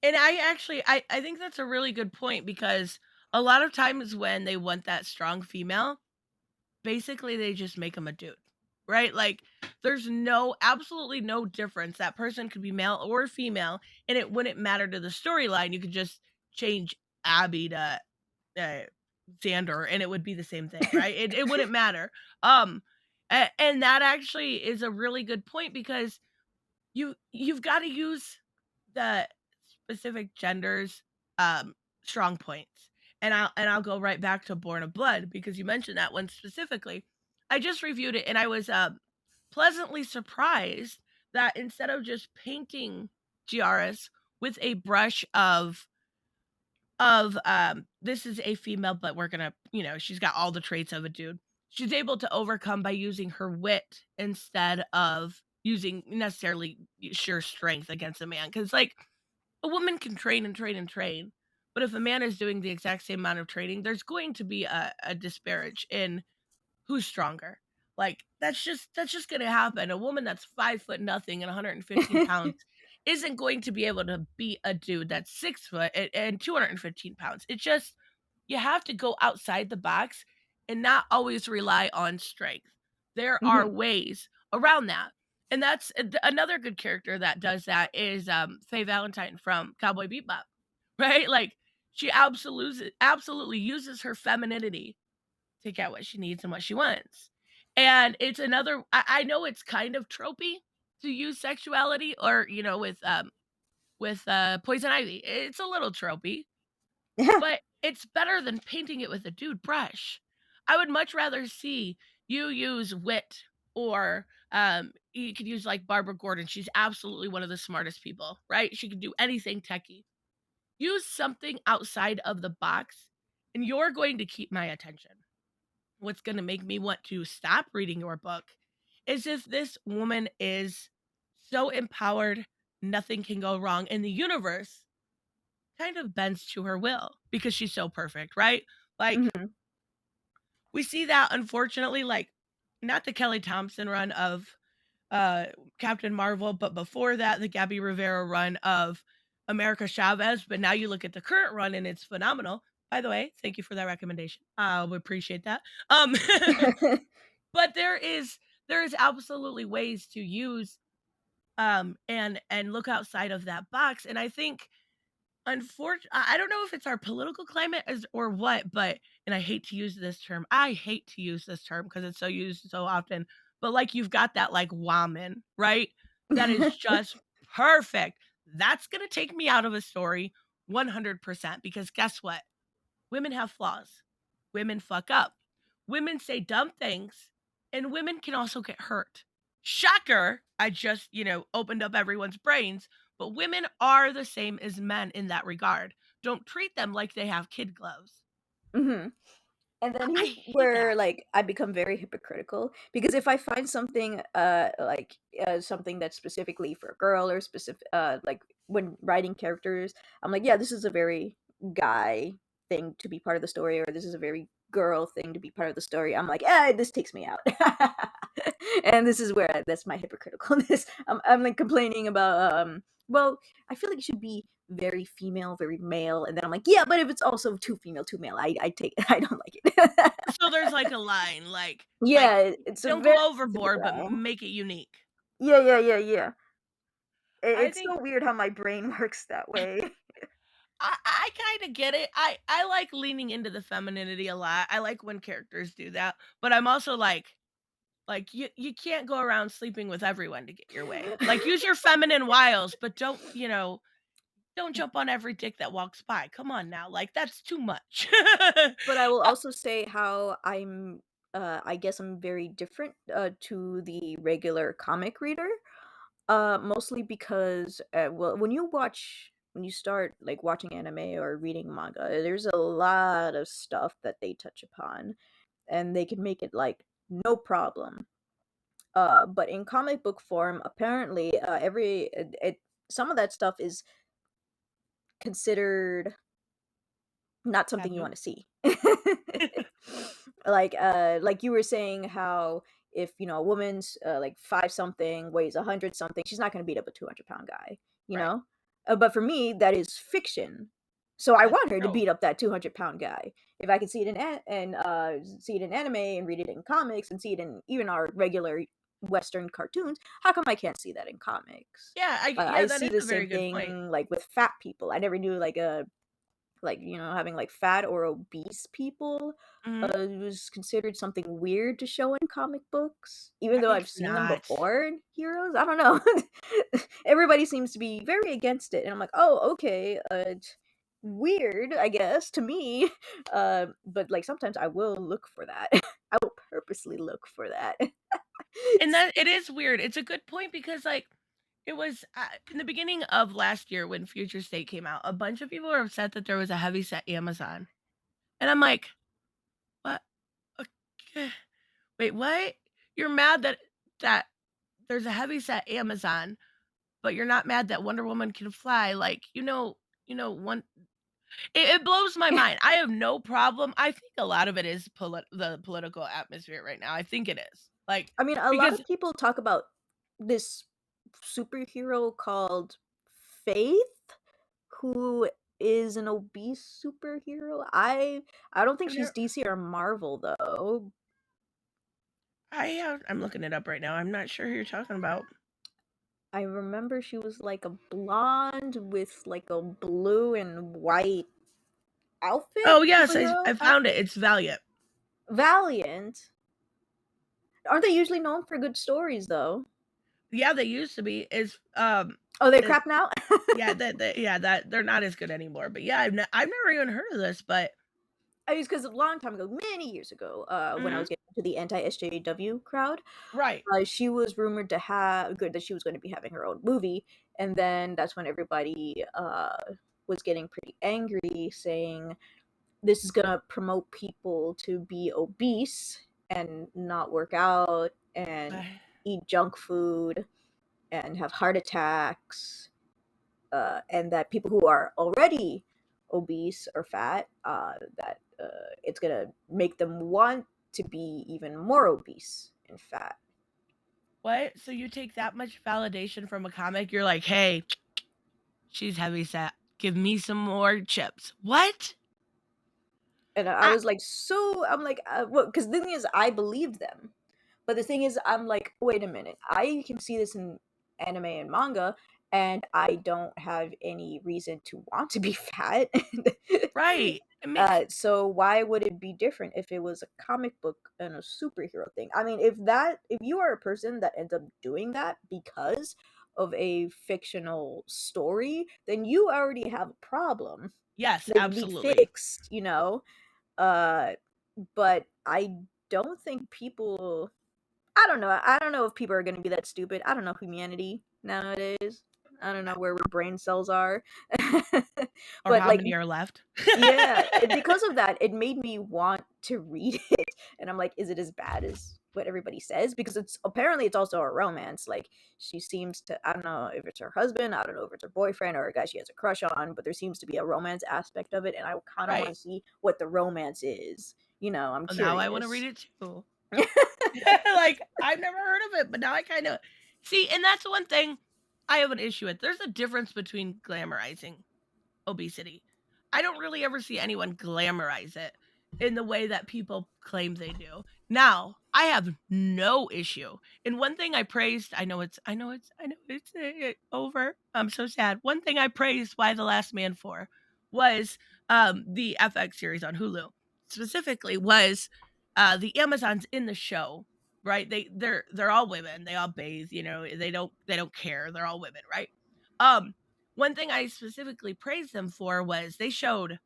And I actually I think that's a really good point because a lot of times when they want that strong female, basically they just make him a dude, right? Like there's no absolutely no difference. That person could be male or female, and it wouldn't matter to the storyline. You could just change Abby to uh, Xander, and it would be the same thing, right? It wouldn't matter. Um, and that actually is a really good point because you've got to use the specific genders strong points. And I'll go right back to Born of Blood because you mentioned that one specifically. I just reviewed it and I was pleasantly surprised that instead of just painting Giaras with a brush of this is a female but we're going to, she's got all the traits of a dude. She's able to overcome by using her wit instead of using necessarily sheer strength against a man cuz like a woman can train and train and train, but if a man is doing the exact same amount of training, there's going to be a disparage in who's stronger. Like that's just gonna happen. A woman that's 5 foot nothing and 115 pounds isn't going to be able to beat a dude that's 6 foot and 215 pounds. It just you have to go outside the box and not always rely on strength. There are
Mhm.
ways around that. And that's another good character that does that is Faye Valentine from Cowboy Bebop, right? Like she absolutely uses her femininity to get what she needs and what she wants. And it's another I know it's kind of tropey, to use sexuality or, with Poison Ivy. It's a little tropey,
Yeah.
but it's better than painting it with a dude brush. I would much rather see you use wit or, you could use, like, Barbara Gordon. She's absolutely one of the smartest people, right? She can do anything techie. Use something outside of the box, and you're going to keep my attention. What's gonna make me want to stop reading your book is if this woman is so empowered, nothing can go wrong, and the universe kind of bends to her will because she's so perfect, right? Like,
Mhm.
we see that unfortunately, like, not the Kelly Thompson run of uh Captain Marvel, but before that, the Gabby Rivera run of America Chavez. But now you look at the current run and it's phenomenal. By the way, thank you for that recommendation. I would appreciate that. But there is absolutely ways to use and look outside of that box. And I think I don't know if it's our political climate as or what, but and I hate to use this term. I hate to use this term because it's so used so often. But like you've got that like woman, right? That is just perfect. That's gonna take me out of a story 100% because guess what? Women have flaws. Women fuck up. Women say dumb things, and women can also get hurt. Shocker! I just, opened up everyone's brains, but women are the same as men in that regard. Don't treat them like they have kid gloves.
Mhm. And then
I
here's
hate
where,
that.
like, I become very hypocritical because if I find something, like, something that's specifically for a girl or specific, like, when writing characters, I'm like, "Yeah, this is a very guy thing to be part of the story," or, "This is a very girl thing to be part of the story." I'm like, this takes me out." And this is where that's my hypocriticalness. I'm, like, complaining about, well, I feel like it should be very female, very male, and then I'm like, "Yeah, but if it's also too female, too male, I take I don't like it."
So there's like a line, like
Yeah, it's a
don't
very
go
specific
overboard, but
line.
make it unique.
Yeah, yeah, yeah, yeah.
I
It's
think
so weird how my brain works that way.
I kind of get it. I like leaning into the femininity a lot. I like when characters do that, but I'm also like, you can't go around sleeping with everyone to get your way. Like, use your feminine wiles, but don't jump on every dick that walks by. Come on now, like, that's too much.
But I will also say how I guess I'm very different, to the regular comic reader, mostly because, well, when you start, like, watching anime or reading manga, there's a lot of stuff that they touch upon, and they can make it, like, no problem. But in comic book form, apparently, some of that stuff is considered not something you
Taboo.
wanna see. Like you were saying how if, a woman's, like, 5 something, weighs 100 something, she's not gonna beat up a 200-pound guy, you
Right.
know? But for me, that is fiction. So I
That's
want her to
true.
beat up that 200-pound guy. If I can see it see it in anime and read it in comics and see it in even our regular Western cartoons, how come I can't see that in comics?
Yeah,
I
that
see
is
the
a very
same
good point.
thing, like, with fat people. I never knew, having, like, fat or obese people,
Mhm.
was considered something weird to show in comic books, even though I've
It's
seen them
not.
before in heroes. I don't know. Everybody seems to be very against it, and I'm like, "Oh, okay, weird, I guess, to me." But, like, sometimes I will look for that. I will purposely look for that.
And that it is weird. It's a good point because, like, it was, in the beginning of last year when Future State came out, a bunch of people were upset that there was a heavyset Amazon. And I'm like, "What? Okay. Wait, what? You're mad that there's a heavyset Amazon, but you're not mad that Wonder Woman can fly?" Like, one it blows my mind. I have no problem. I think a lot of it is the political atmosphere right now. I think it is. Like,
I mean, a lot
because
of people talk about this superhero called Faith, who is an obese superhero. I don't think
I've
she's
never
DC or Marvel though.
I'm looking it up right now. I'm not sure who you're talking about.
I remember she was like a blonde with like a blue and white
Oh, yes,
superhero
I found it.
outfit.
It's Valiant.
Valiant. Aren't they usually known for good stories though?
Yeah, they used to be,
Oh, they
is
crap now?
yeah, that they're not as good anymore, but yeah, I've never even heard of this, but
I mean, because a long time ago, many years ago, when I
mhm,
was getting into the anti-SJW crowd,
right.
she was rumored to have good that she was gonna be having her own movie, and then that's when everybody, was getting pretty angry saying, "This is gonna promote people to be obese and not work out and
I
eat junk food and have heart attacks," and that people who are already obese or fat, that it's gonna make them want to be even more obese and fat.
What? So you take that much validation from a comic, you're like, "Hey, she's heavy set. Give me some more chips." What?
And I
I
was like, so I'm like, well, because the thing is, I believed them. But the thing is, I'm like, wait a minute. I can see this in anime and manga, and I don't have any reason to want to be fat.
right. It makes
So why would it be different if it was a comic book and a superhero thing? I mean, if you are a person that ends up doing that because of a fictional story, then you already have a problem
yes,
that can be
absolutely.
fixed, you know? Uh, but I don't think people I don't know if people are gonna be that stupid. I don't know humanity nowadays. I don't know where brain cells are.
Or
But,
how
like,
many are left?
yeah, because of that, it made me want to read it, and I'm like, "Is it as bad as what everybody says?" Because it's also a romance, like, she seems to I don't know if it's her husband, I don't know if it's her boyfriend or a guy she has a crush on, but there seems to be a romance aspect of it, and I kinda
Right.
wanna see what the romance is, I'm
Well, now I wanna read
curious.
it too. Like, I've never heard of it, but now I kinda see, and that's one thing I have an issue with. There's a difference between glamorizing obesity. I don't really ever see anyone glamorize it in the way that people claim they do. Now, I have no issue. And one thing I praised, I know it's over. I'm so sad. One thing I praised Why the Last Man for was the FX series on Hulu. Specifically was the Amazons in the show, right? They're all women. They all bathe, they don't care. They're all women, right? Um One thing I specifically praised them for was they showed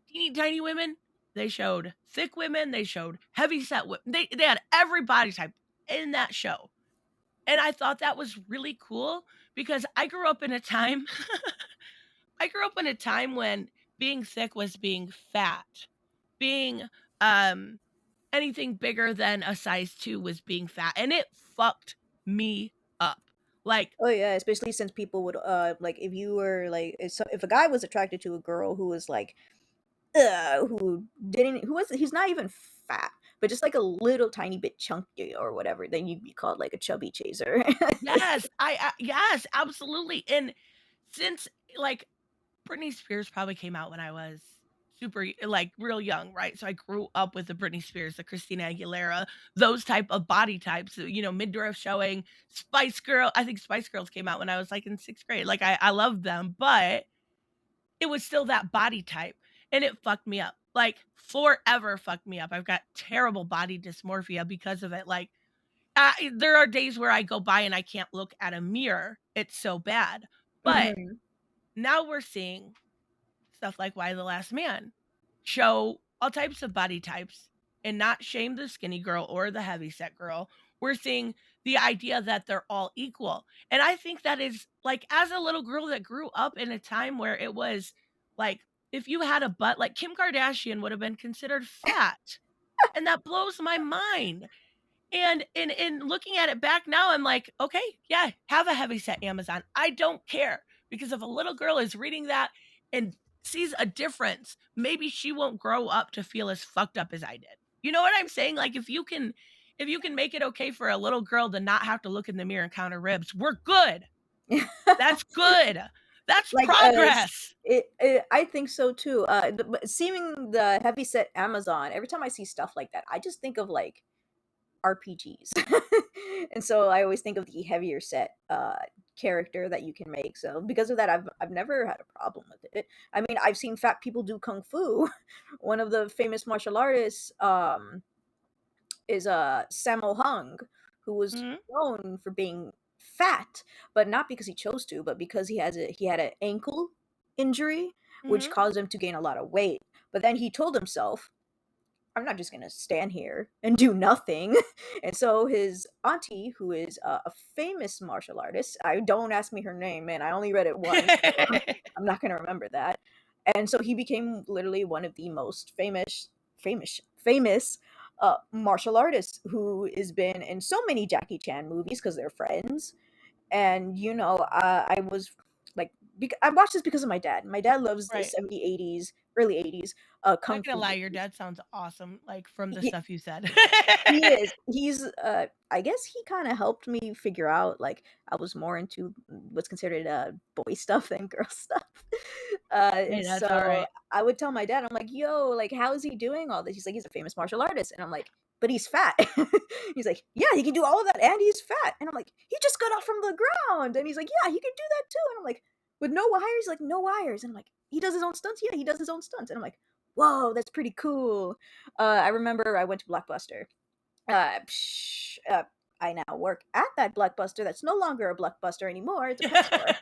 teeny tiny women, they showed thick women, they showed heavy set women. They had every body type in that show. And I thought that was really cool because I grew up in a time I grew up in a time when being thick was being fat. Being um anything bigger than a size 2 was being fat and it fucked me up. Like,
Oh, yeah, especially since people would, like, if you were, like if a guy was attracted to a girl who was, like, he's not even fat, but just, like, a little tiny bit chunky or whatever, then you'd be called, like, a chubby chaser.
yes, yes, absolutely. And since like Britney Spears probably came out when I was like real young, right? So I grew up with the Britney Spears, the Christina Aguilera, those type of body types, midriff showing, Spice Girl. I think Spice Girls came out when I was like in 6th grade. Like I loved them, but it was still that body type and it fucked me up. Like forever fucked me up. I've got terrible body dysmorphia because of it. Like there are days where I go by and I can't look at a mirror. It's so bad. But
Mhm.
now we're seeing stuff like Why the Last Man show all types of body types and not shame the skinny girl or the heavy set girl. We're seeing the idea that they're all equal. And I think that is like, as a little girl that grew up in a time where it was like, if you had a butt, like Kim Kardashian would have been considered fat. And that blows my mind. And in looking at it back now, I'm like, okay, yeah, have a heavy set Amazon. I don't care because if a little girl is reading that and sees a difference, maybe she won't grow up to feel as fucked up as I did. You know what I'm saying? Like if you can make it okay for a little girl to not have to look in the mirror and count her ribs, we're good. That's good. That's
Like,
progress.
I think so too, but seeing the heavyset Amazon, every time I see stuff like that, I just think of, like, RPGs. And so I always think of the heavier set character that you can make. So because of that, I've never had a problem with it. I mean, I've seen fat people do kung fu. One of the famous martial artists is Sammo Hung, who was
Mhm.
known for being fat, but not because he chose to, but because he had an ankle injury, which
Mhm.
caused him to gain a lot of weight. But then he told himself, I'm not just gonna stand here and do nothing. And so his auntie, who is a famous martial artist, I don't ask me her name, man. I only read it once, so I'm not gonna remember that. And so he became literally one of the most famous martial artists who has been in so many Jackie Chan movies because they're friends. And I was like, I watched this because of my dad. My dad loves the
Right.
70s, 80s, early 80s
Not
kung
gonna
fu
lie, your
movies.
dad sounds awesome, like, from the
He,
stuff you said.
he is. He's I guess he kind of helped me figure out like I was more into what's considered boy stuff than girl stuff.
Hey,
And
that's
so
alright.
I would tell my dad, I'm like, "Yo, like how is he doing all this?" He's like, "He's a famous martial artist." And I'm like, "But he's fat." He's like, "Yeah, he can do all of that and he's fat." And I'm like, "He just got off from the ground." And he's like, "Yeah, he can do that too." And I'm like, "With no wires?" He's like, "No wires." And I'm like, "He does his own stunts?" "Yeah, he does his own stunts." And I'm like, "Whoa, that's pretty cool." I remember I went to Blockbuster. Psh, I now work at that Blockbuster that's no longer a Blockbuster anymore, it's a pet store.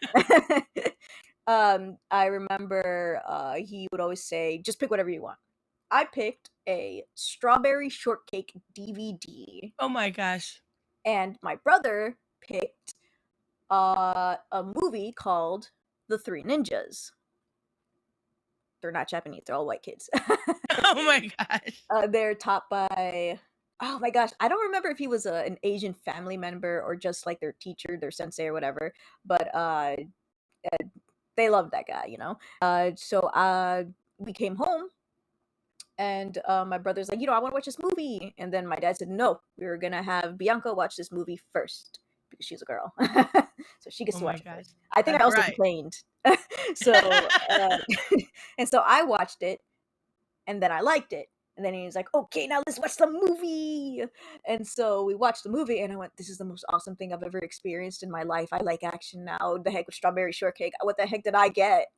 I remember, he would always say, "Just pick whatever you want." I picked a strawberry shortcake DVD,
Oh my gosh.
and my brother picked, a movie called The Three Ninjas. They're not Japanese, they're all white kids.
Oh my gosh.
They're taught by oh my gosh, I don't remember if he was an Asian family member or just, like, their teacher, their sensei or whatever, but, uh, they loved that guy, you know? We came home and, my brother's like, "I wanna watch this movie," and then my dad said, "No, we were gonna have Bianca watch this movie first because she's a girl, so she gets
Oh
to
my
watch it
gosh.
first." I think I
That's
also
right.
complained. So, and so I watched it and then I liked it. And then he was like, "Okay, now let's watch the movie." And so we watched the movie, and I went, "This is the most awesome thing I've ever experienced in my life. I like action now. The heck with strawberry shortcake. What the heck did I get?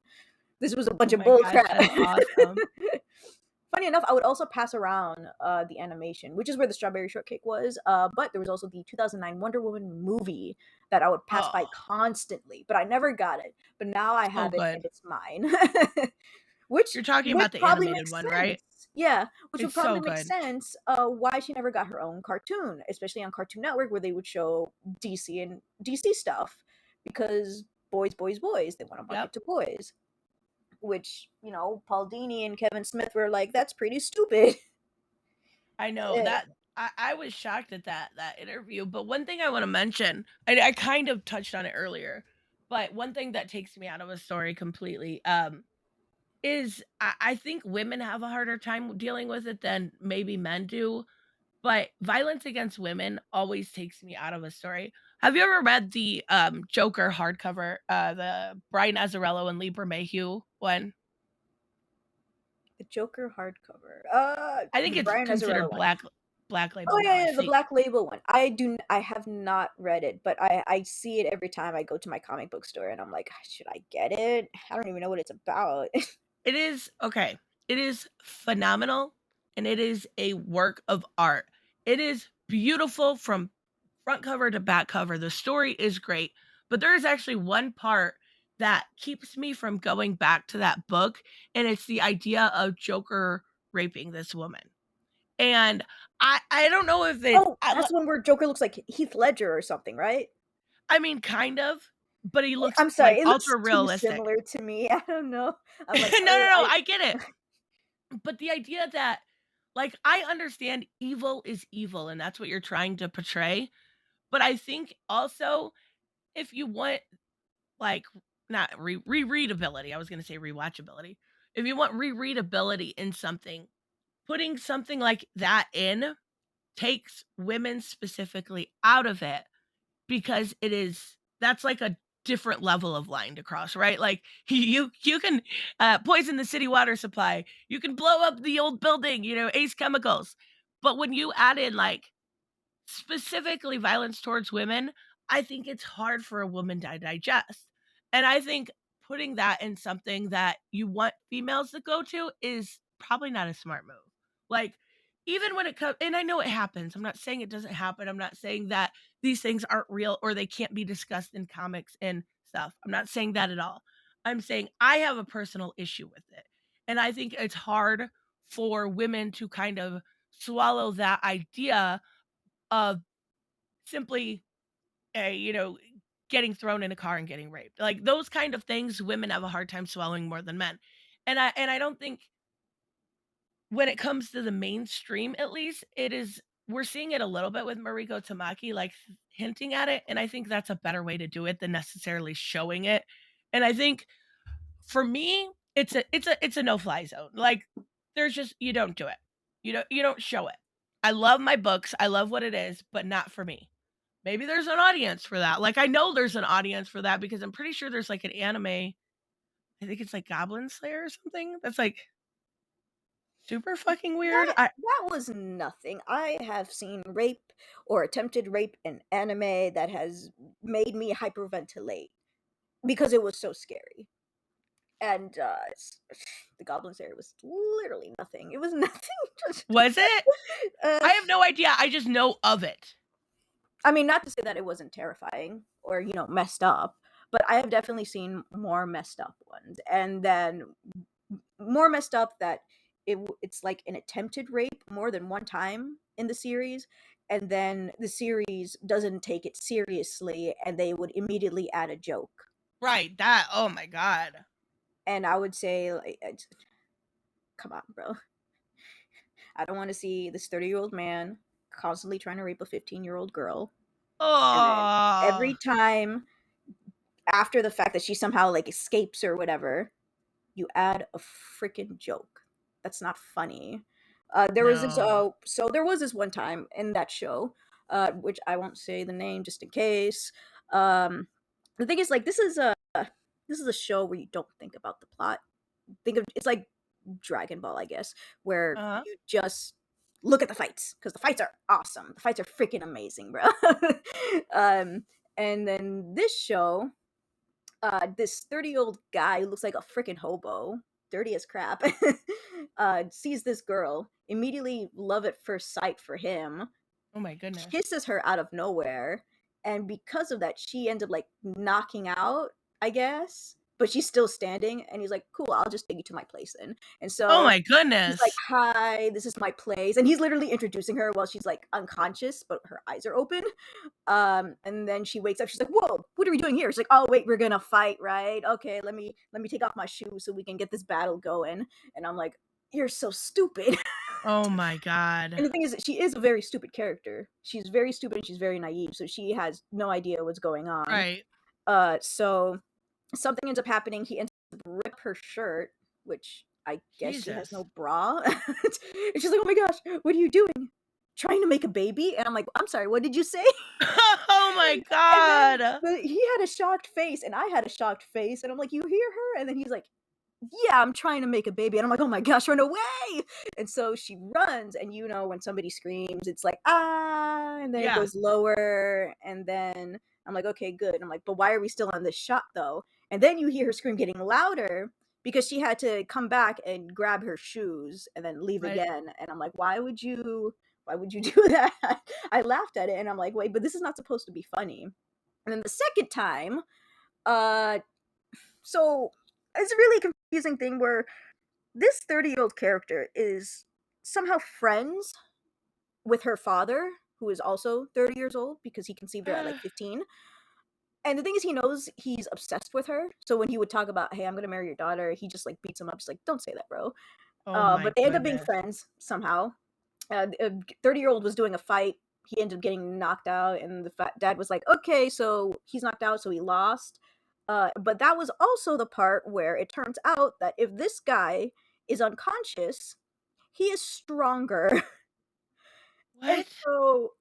This was a bunch
Oh
of
my
bull
gosh,
crap."
that's awesome.
Funny enough, I would also pass around the animation, which is where the strawberry shortcake was. But there was also the 2009 Wonder Woman movie that I would pass
Oh,
by constantly, but I never got it. But now I
so
have it, and
good.
it's mine. Which
You're talking
would
about the
probably
animated
make
one, right?
sense. Yeah, which would
It's
probably
so
make
good.
sense, why she never got her own cartoon, especially on Cartoon Network where they would show DC and DC stuff because boys, boys, boys, they wanna
Yep.
market to boys, which, Paul Dini and Kevin Smith were like, "That's pretty stupid."
I know
Eh,
that I was shocked at that interview, but one thing I wanna mention, I kind of touched on it earlier, but one thing that takes me out of a story completely, is I think women have a harder time dealing with it than maybe men do, but violence against women always takes me out of a story. Have you ever read the, Joker hardcover, the Brian Azzarello and Lee Mayhew one?
the Joker hardcover,
I think
the
it's
Brian Azzarello
considered
one.
Black
Oh,
Label now,
yeah,
I
yeah, the
see.
Black Label one. I have not read it, but I see it every time I go to my comic book store, and I'm like, "Should I get it? I don't even know what it's about."
It is okay. It is phenomenal, and it is a work of art. It is beautiful from front cover to back cover. The story is great, but there is actually one part that keeps me from going back to that book, and it's the idea of Joker raping this woman. And I don't know if it
Oh, that's one where Joker looks like Heath Ledger or something, right?
I mean, kind of, but he looks,
I'm sorry,
like,
it looks
ultra
too
realistic.
similar to me, I don't know. I'm like,
No, no,
"Oh,
no,
I."
I get it. But the idea that like, I understand evil is evil, and that's what you're trying to portray, but I think also if you want, like, not rereadability, I was gonna say rewatchability. If you want rereadability in something, putting something like that in takes women specifically out of it because that's like a different level of line to cross, right? Like you can poison the city water supply, you can blow up the old building, ace chemicals. But when you add in like specifically violence towards women, I think it's hard for a woman to digest. And I think putting that in something that you want females to go to is probably not a smart move. Like even when it comes, and I know it happens. I'm not saying it doesn't happen. I'm not saying that these things aren't real or they can't be discussed in comics and stuff. I'm not saying that at all. I'm saying I have a personal issue with it. And I think it's hard for women to kind of swallow that idea of simply a, getting thrown in a car and getting raped. Like those kind of things women have a hard time swallowing more than men. And I don't think when it comes to the mainstream, at least, it is we're seeing it a little bit with Mariko Tamaki, like, hinting at it, and I think that's a better way to do it than necessarily showing it, and I think, for me, it's a no-fly zone, like, there's just you don't do it. You don't show it. I love my books, I love what it is, but not for me. Maybe there's an audience for that, like, I know there's an audience for that because I'm pretty sure there's, like, an anime, I think it's, like, Goblin Slayer or something, that's, like, super fucking weird.
That was nothing. I have seen rape or attempted rape in anime that has made me hyperventilate because it was so scary. And the Goblin Slayer was literally nothing. It was nothing.
Was it?
uh,
I have no idea, I just know of it.
I mean, not to say that it wasn't terrifying or, messed up, but I have definitely seen more messed up ones. And then more messed up that it's like an attempted rape more than one time in the series, and then the series doesn't take it seriously and they would immediately add a joke.
Right, that oh my god.
And I would say, like, come on, bro. I don't want to see this 30-year-old man constantly trying to rape a 15-year-old girl. And then
Oh
every time after the fact that she somehow like escapes or whatever, you add a freaking joke. That's not funny. There was this
no.
so there was this one time in that show, which I won't say the name just in case. The thing is, like, this is a show where you don't think about the plot. Think of it's like Dragon Ball, I guess, where
Uh-huh.
you just look at the fights because the fights are awesome. The fights are freaking amazing, bro. um, and then this show, this 30-year-old guy who looks like a freaking hobo, dirty as crap, sees this girl, immediately love at first sight for him,
Oh my goodness.
kisses her out of nowhere, and because of that, she ends up like knocking out, I guess. But she's still standing, and he's like, "Cool, I'll just take you to my place then." And
Oh
so
my
he's like,
goodness.
"Hi, this is my place," and he's literally introducing her while she's like unconscious, but her eyes are open. And then she wakes up. She's like, "Whoa, what are we doing here?" She's like, "Oh wait, we're gonna fight, right? Okay, let me take off my shoes so we can get this battle going." And I'm like, "You're so stupid."
Oh my
And
god.
the thing is, she is a very stupid character. She's very stupid and she's very naive, so she has no idea what's going on.
Right.
So something ends up happening. He ends up rip her shirt, which I guess she has no
Jesus.
bra. And she's like, "Oh my gosh, what are you doing? Trying to make a baby?" And I'm like, "I'm sorry, what did you say?"
Oh my
And then
god.
he had a shocked face, and I had a shocked face, and I'm like, "You hear her?" And then he's like, "Yeah, I'm trying to make a baby." And I'm like, "Oh my gosh, run away!" And so she runs, and when somebody screams, it's like, "Ah," and then it
Yeah.
goes lower, and then I'm like, "Okay, good." And I'm like, "But why are we still on this shot though?" And then you hear her scream getting louder because she had to come back and grab her shoes and then leave
Right.
again. And I'm like, why would you do that? I laughed at it and I'm like, wait, but this is not supposed to be funny. And then the second time, uh, so it's a really confusing thing where this 30-year-old character is somehow friends with her father, who is also 30 years old because he conceived her at like 15. And the thing is, he knows he's obsessed with her. So when he would talk about, "Hey, I'm gonna marry your daughter," he just like beats him up. Just like, "Don't say that, bro."
Oh my
But they end up being
goodness.
friends somehow. 30-year-old was doing a fight. He ended up getting knocked out, and the dad was like, "Okay, so he's knocked out, so he lost." But that was also the part where it turns out that if this guy is unconscious, he is stronger. And
What?
so,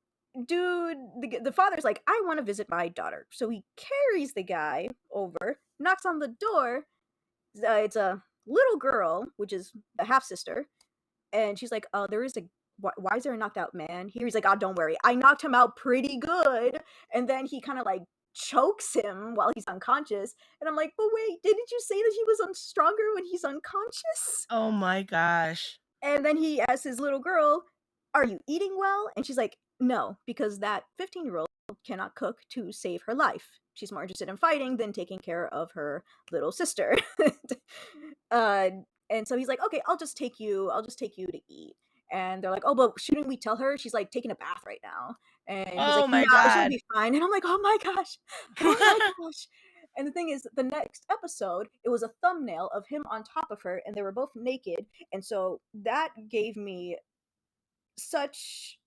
dude, the father's like, "I want to visit my daughter." So he carries the guy over, knocks on the door. It's a little girl, which is the half sister, and she's like, "Oh, there is a why is there a knocked out man here?" He's like, "Oh, don't worry, I knocked him out pretty good." And then he kind of like chokes him while he's unconscious, and I'm like, "But wait, didn't you say that he was stronger when he's unconscious?"
Oh my gosh.
And then he asks his little girl, "Are you eating well?" And she's like, "No, because that 15-year-old cannot cook to save her life. She's more interested in fighting than taking care of her little sister." uh, and so he's like, "Okay, I'll just take you to eat." And they're like, "Oh, but shouldn't we tell her? She's like taking a bath right now." And he's like,
Oh my
"Nah, she'll
god.
be fine." And I'm like, "Oh my gosh. Oh my gosh." And the thing is, the next episode, it was a thumbnail of him on top of her, and they were both naked. And so that gave me such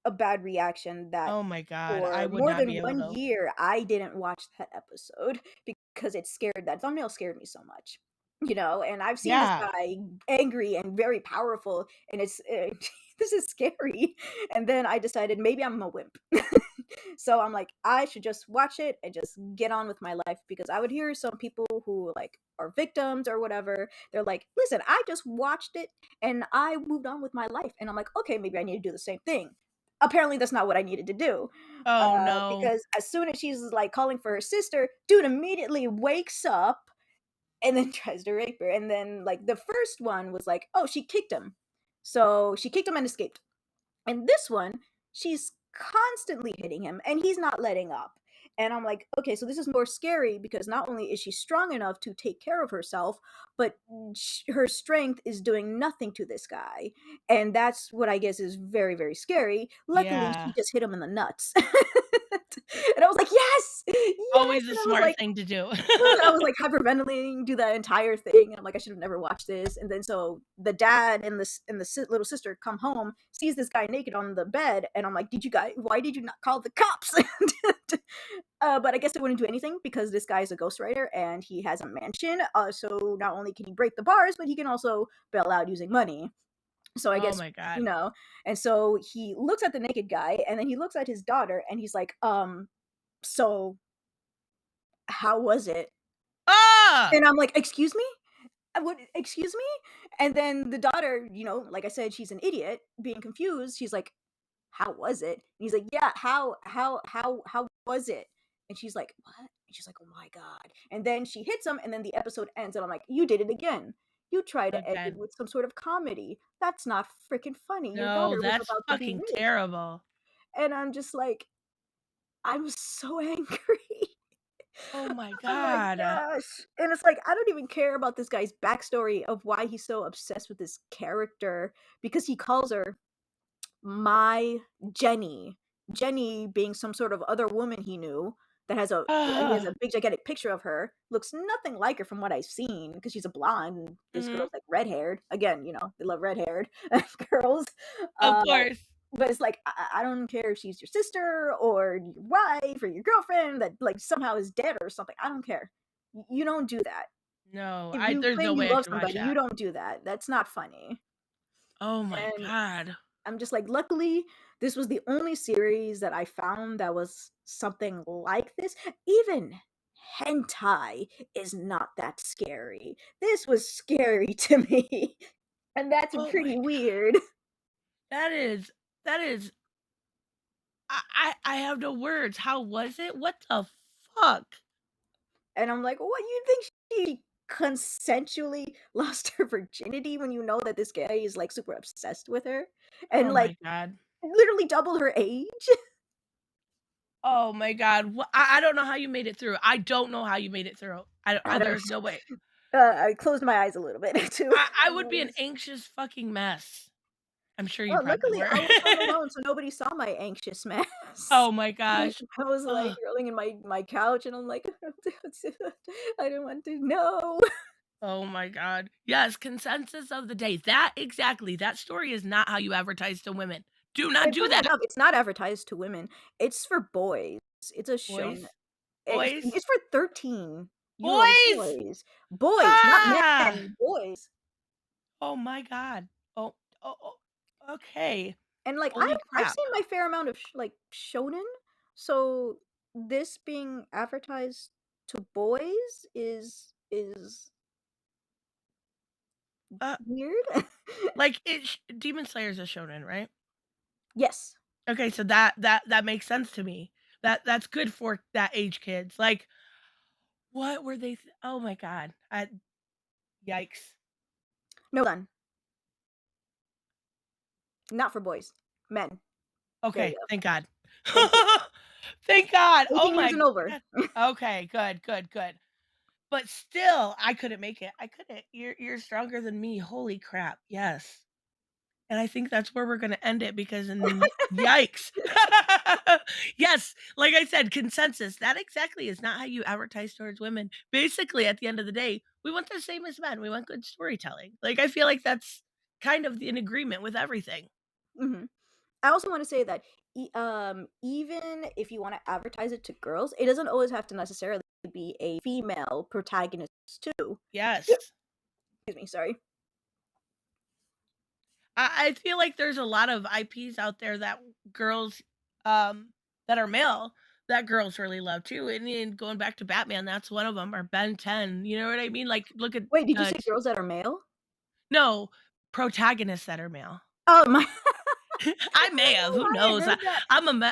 a bad reaction that
Oh my god. I
for
would
more
not
than
be able
1
to.
year, I didn't watch that episode because that thumbnail scared me so much, and I've seen this
Yeah.
guy angry and very powerful, and it's this is scary, and then I decided maybe I'm a wimp. So I'm like, I should just watch it and just get on with my life, because I would hear some people who, like, are victims or whatever, they're like, "Listen, I just watched it and I moved on with my life." And I'm like, "Okay, maybe I need to do the same thing." Apparently, that's not what I needed to do,
Oh no.
because as soon as she's, like, calling for her sister, dude immediately wakes up and then tries to rape her. And then, like, the first one was like, oh, she kicked him. So she kicked him and escaped. And this one, she's constantly hitting him and he's not letting up. And I'm like, okay, so this is more scary because not only is she strong enough to take care of herself, but her strength is doing nothing to this guy. And that's what I guess is very, very scary. Luckily, she
Yeah.
just hit him in the nuts. And I was like, yes, yes.
Always a
And I was
smart
like,
thing to do.
I was, like, hyperventilating, do that entire thing, and I'm like, "I should have never watched this." And then so the dad and the little sister come home, sees this guy naked on the bed, and I'm like, why did you not call the cops?" But I guess it wouldn't do anything because this guy is a ghostwriter and he has a mansion, so not only can he break the bars, but he can also bail out using money. So I
Oh
guess,
my
you
god.
know and so he looks at the naked guy, and then he looks at his daughter, and he's like, so how was it?"
Ah!
And I'm like, "Excuse me? What, excuse me?" And then the daughter, like I said, she's an idiot, being confused. She's like, "How was it?" And he's like, "Yeah, how was it?" And she's like, "What?" And she's like, "Oh my god." And then she hits him, and then the episode ends, and I'm like, "You did it again. You try to end it
Again.
with some sort of comedy. That's not freaking funny. Your
No,
daughter was
that's
about to be
fucking
raped."
terrible.
And I'm just like, I was so angry.
Oh my
Oh my
god.
gosh. And it's like, I don't even care about this guy's backstory of why he's so obsessed with this character, because he calls her my Jenny. Jenny being some sort of other woman he knew that he has
Ah.
a big gigantic picture of her. Looks nothing like her from what I've seen, because she's a blonde and this
Mhm.
girl's like red haired. Again, they love red haired girls.
Of
Uh
course.
but it's like, I don't care if she's your sister or your wife or your girlfriend that, like, somehow is dead or something. I don't care. You don't do that.
No,
If
I
you
there's
claim
no
you
way I
love
should watch
somebody, you
that.
don't do that. That's not funny.
Oh my
And
god.
I'm just like, luckily, this was the only series that I found that was something like this. Even hentai is not that scary. This was scary to me. And that's
Oh my
pretty
god.
weird.
That is I have no words. How was it? What the fuck?
And I'm like, "What, you think she consensually lost her virginity when you know that this guy is, like, super obsessed with her? And,
Oh
like,
my god.
literally double her age?"
Oh my god. I don't know how you made it through. I don't know how you made it through.
I don't
There's no way.
I closed my eyes a little bit too.
I
And
would
I
be an
was
anxious fucking mess. I'm sure you
well,
probably
luckily,
were.
I was home alone, so nobody saw my anxious mess.
Oh my gosh.
I was, like,
Ugh.
rolling in my couch, and I'm like, "I don't want to know."
Oh my god. Yes, consensus of the day. That exactly. That story is not how you advertise to women. Do not
And
do
funny
that.
enough, it's not advertised to women, it's for boys. It's a show.
Boys.
It's
Boys.
for 13-year-old
Boys.
boys. Boys, not
Ah!
men, boys.
Oh my god. Oh, oh, oh, okay.
And, like,
Holy
I've
crap.
seen my fair amount of like, shonen, so this being advertised to boys is
Uh,
weird.
like, Demon Slayer's a shonen, right?
Yes.
Okay, so that makes sense to me. That's good for that age kids. Like, what were they oh my god. Yikes.
No, done. Not for boys. Men. There you
Okay,
go.
thank God.
Thank you.
Thank God. Oh
18 years
my
and over.
God. Okay, good, good, good. But still, I couldn't make it. I couldn't. You're stronger than me. Holy crap. Yes. And I think that's where we're gonna end it because yikes. Yes, like I said, consensus. That exactly is not how you advertise towards women. Basically, at the end of the day, we want the same as men. We want good storytelling. Like, I feel like that's kind of in agreement with everything.
Mhm. I also wanna say that even if you wanna advertise it to girls, it doesn't always have to necessarily be a female protagonist too.
Yes.
Excuse me, sorry.
I feel like there's a lot of IPs out there that girls, um, that are male that girls really love too. And going back to Batman, that's one of them. Or Ben 10. You know what I mean? Like, look at
Wait, did you say girls that are male?
no protagonists that are male.
Oh my
I
I
may
don't
have.
know
Who
why I
knows?
heard that.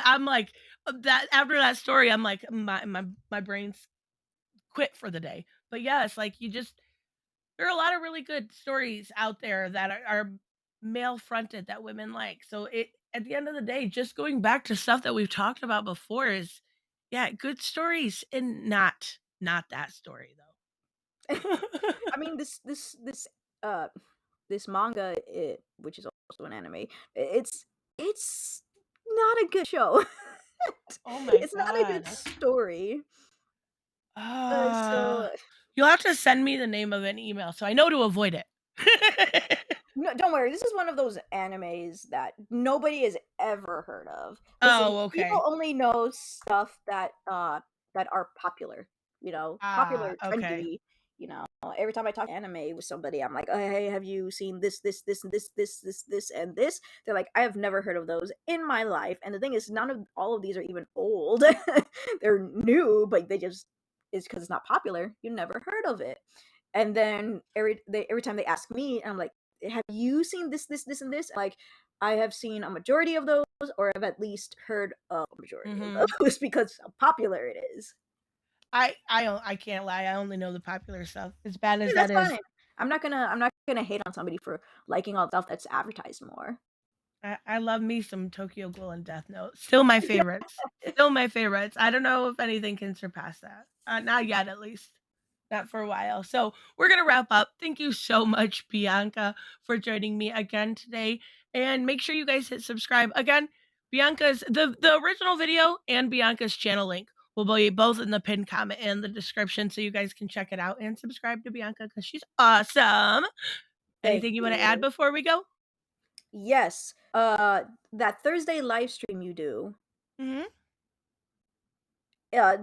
I'm like that after that story. I'm like my brain's quit for the day. But yes, like you just there are a lot of really good stories out there that are male fronted that women like. So it at the end of the day, just going back to stuff that we've talked about before is yeah, good stories and not that story though.
I mean, uh, this manga, which is also an anime, it's not a good show.
Oh my
It's not a good
god.
story. So
Uh, you'll have to send me the name of an email so I know to avoid it.
no, don't worry. This is one of those animes that nobody has ever heard of. Listen,
Oh,
people
okay.
only know stuff that are popular,
Ah,
popular,
okay.
trendy. Every time I talk anime with somebody, I'm like, oh, "Hey, have you seen this, and this?" They're like, "I have never heard of those in my life." And the thing is, none of all of these are even old. They're new, but they just it's because it's not popular. You never heard of it. And then every time they ask me, I'm like, have you seen this, and this? Like, I have seen a majority of those, or I've at least heard of a majority of
Mhm.
those because how popular it is.
I can't lie, I only know the popular stuff, as bad as
Yeah,
that
that's
is.
fine. I'm not gonna hate on somebody for liking all the stuff that's advertised more.
I love me some Tokyo Ghoul and Death Note. Still my favorites. Still my favorites. I don't know if anything can surpass that. Not yet, at least. Not for a while. So we're gonna wrap up. Thank you so much, Bianca, for joining me again today. And make sure you guys hit subscribe. Again, Bianca's the original video and Bianca's channel link will be both in the pinned comment and the description so you guys can check it out and subscribe to Bianca because she's awesome.
Thank
Anything you want to add
you.
before we go?
Yes, that Thursday live stream you do,
Hmm.
uh,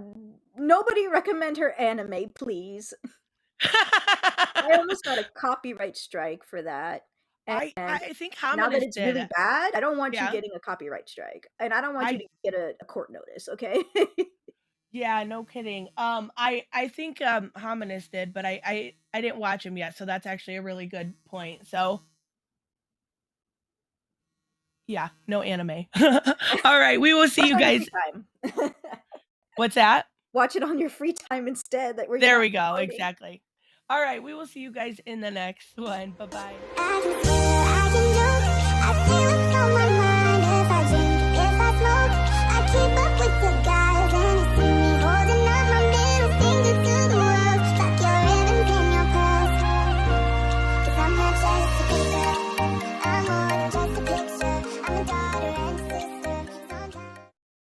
nobody recommend her anime, please. I almost got a copyright strike for that, and
I think
now that
Hominist
it's
did.
really bad, I don't want you
Yeah.
getting a copyright strike, and I don't want you
I
to get a court notice, okay?
yeah, no kidding. I think Hominist did, but I didn't watch him yet, so that's actually a really good point. So yeah, no anime. All right, we will see
Watch
you
on your
guys.
free time.
What's that?
Watch it on your free time instead, that where you're
There
not
we go.
recording.
Exactly. All right, we will see you guys in the next one. Bye bye.
I can feel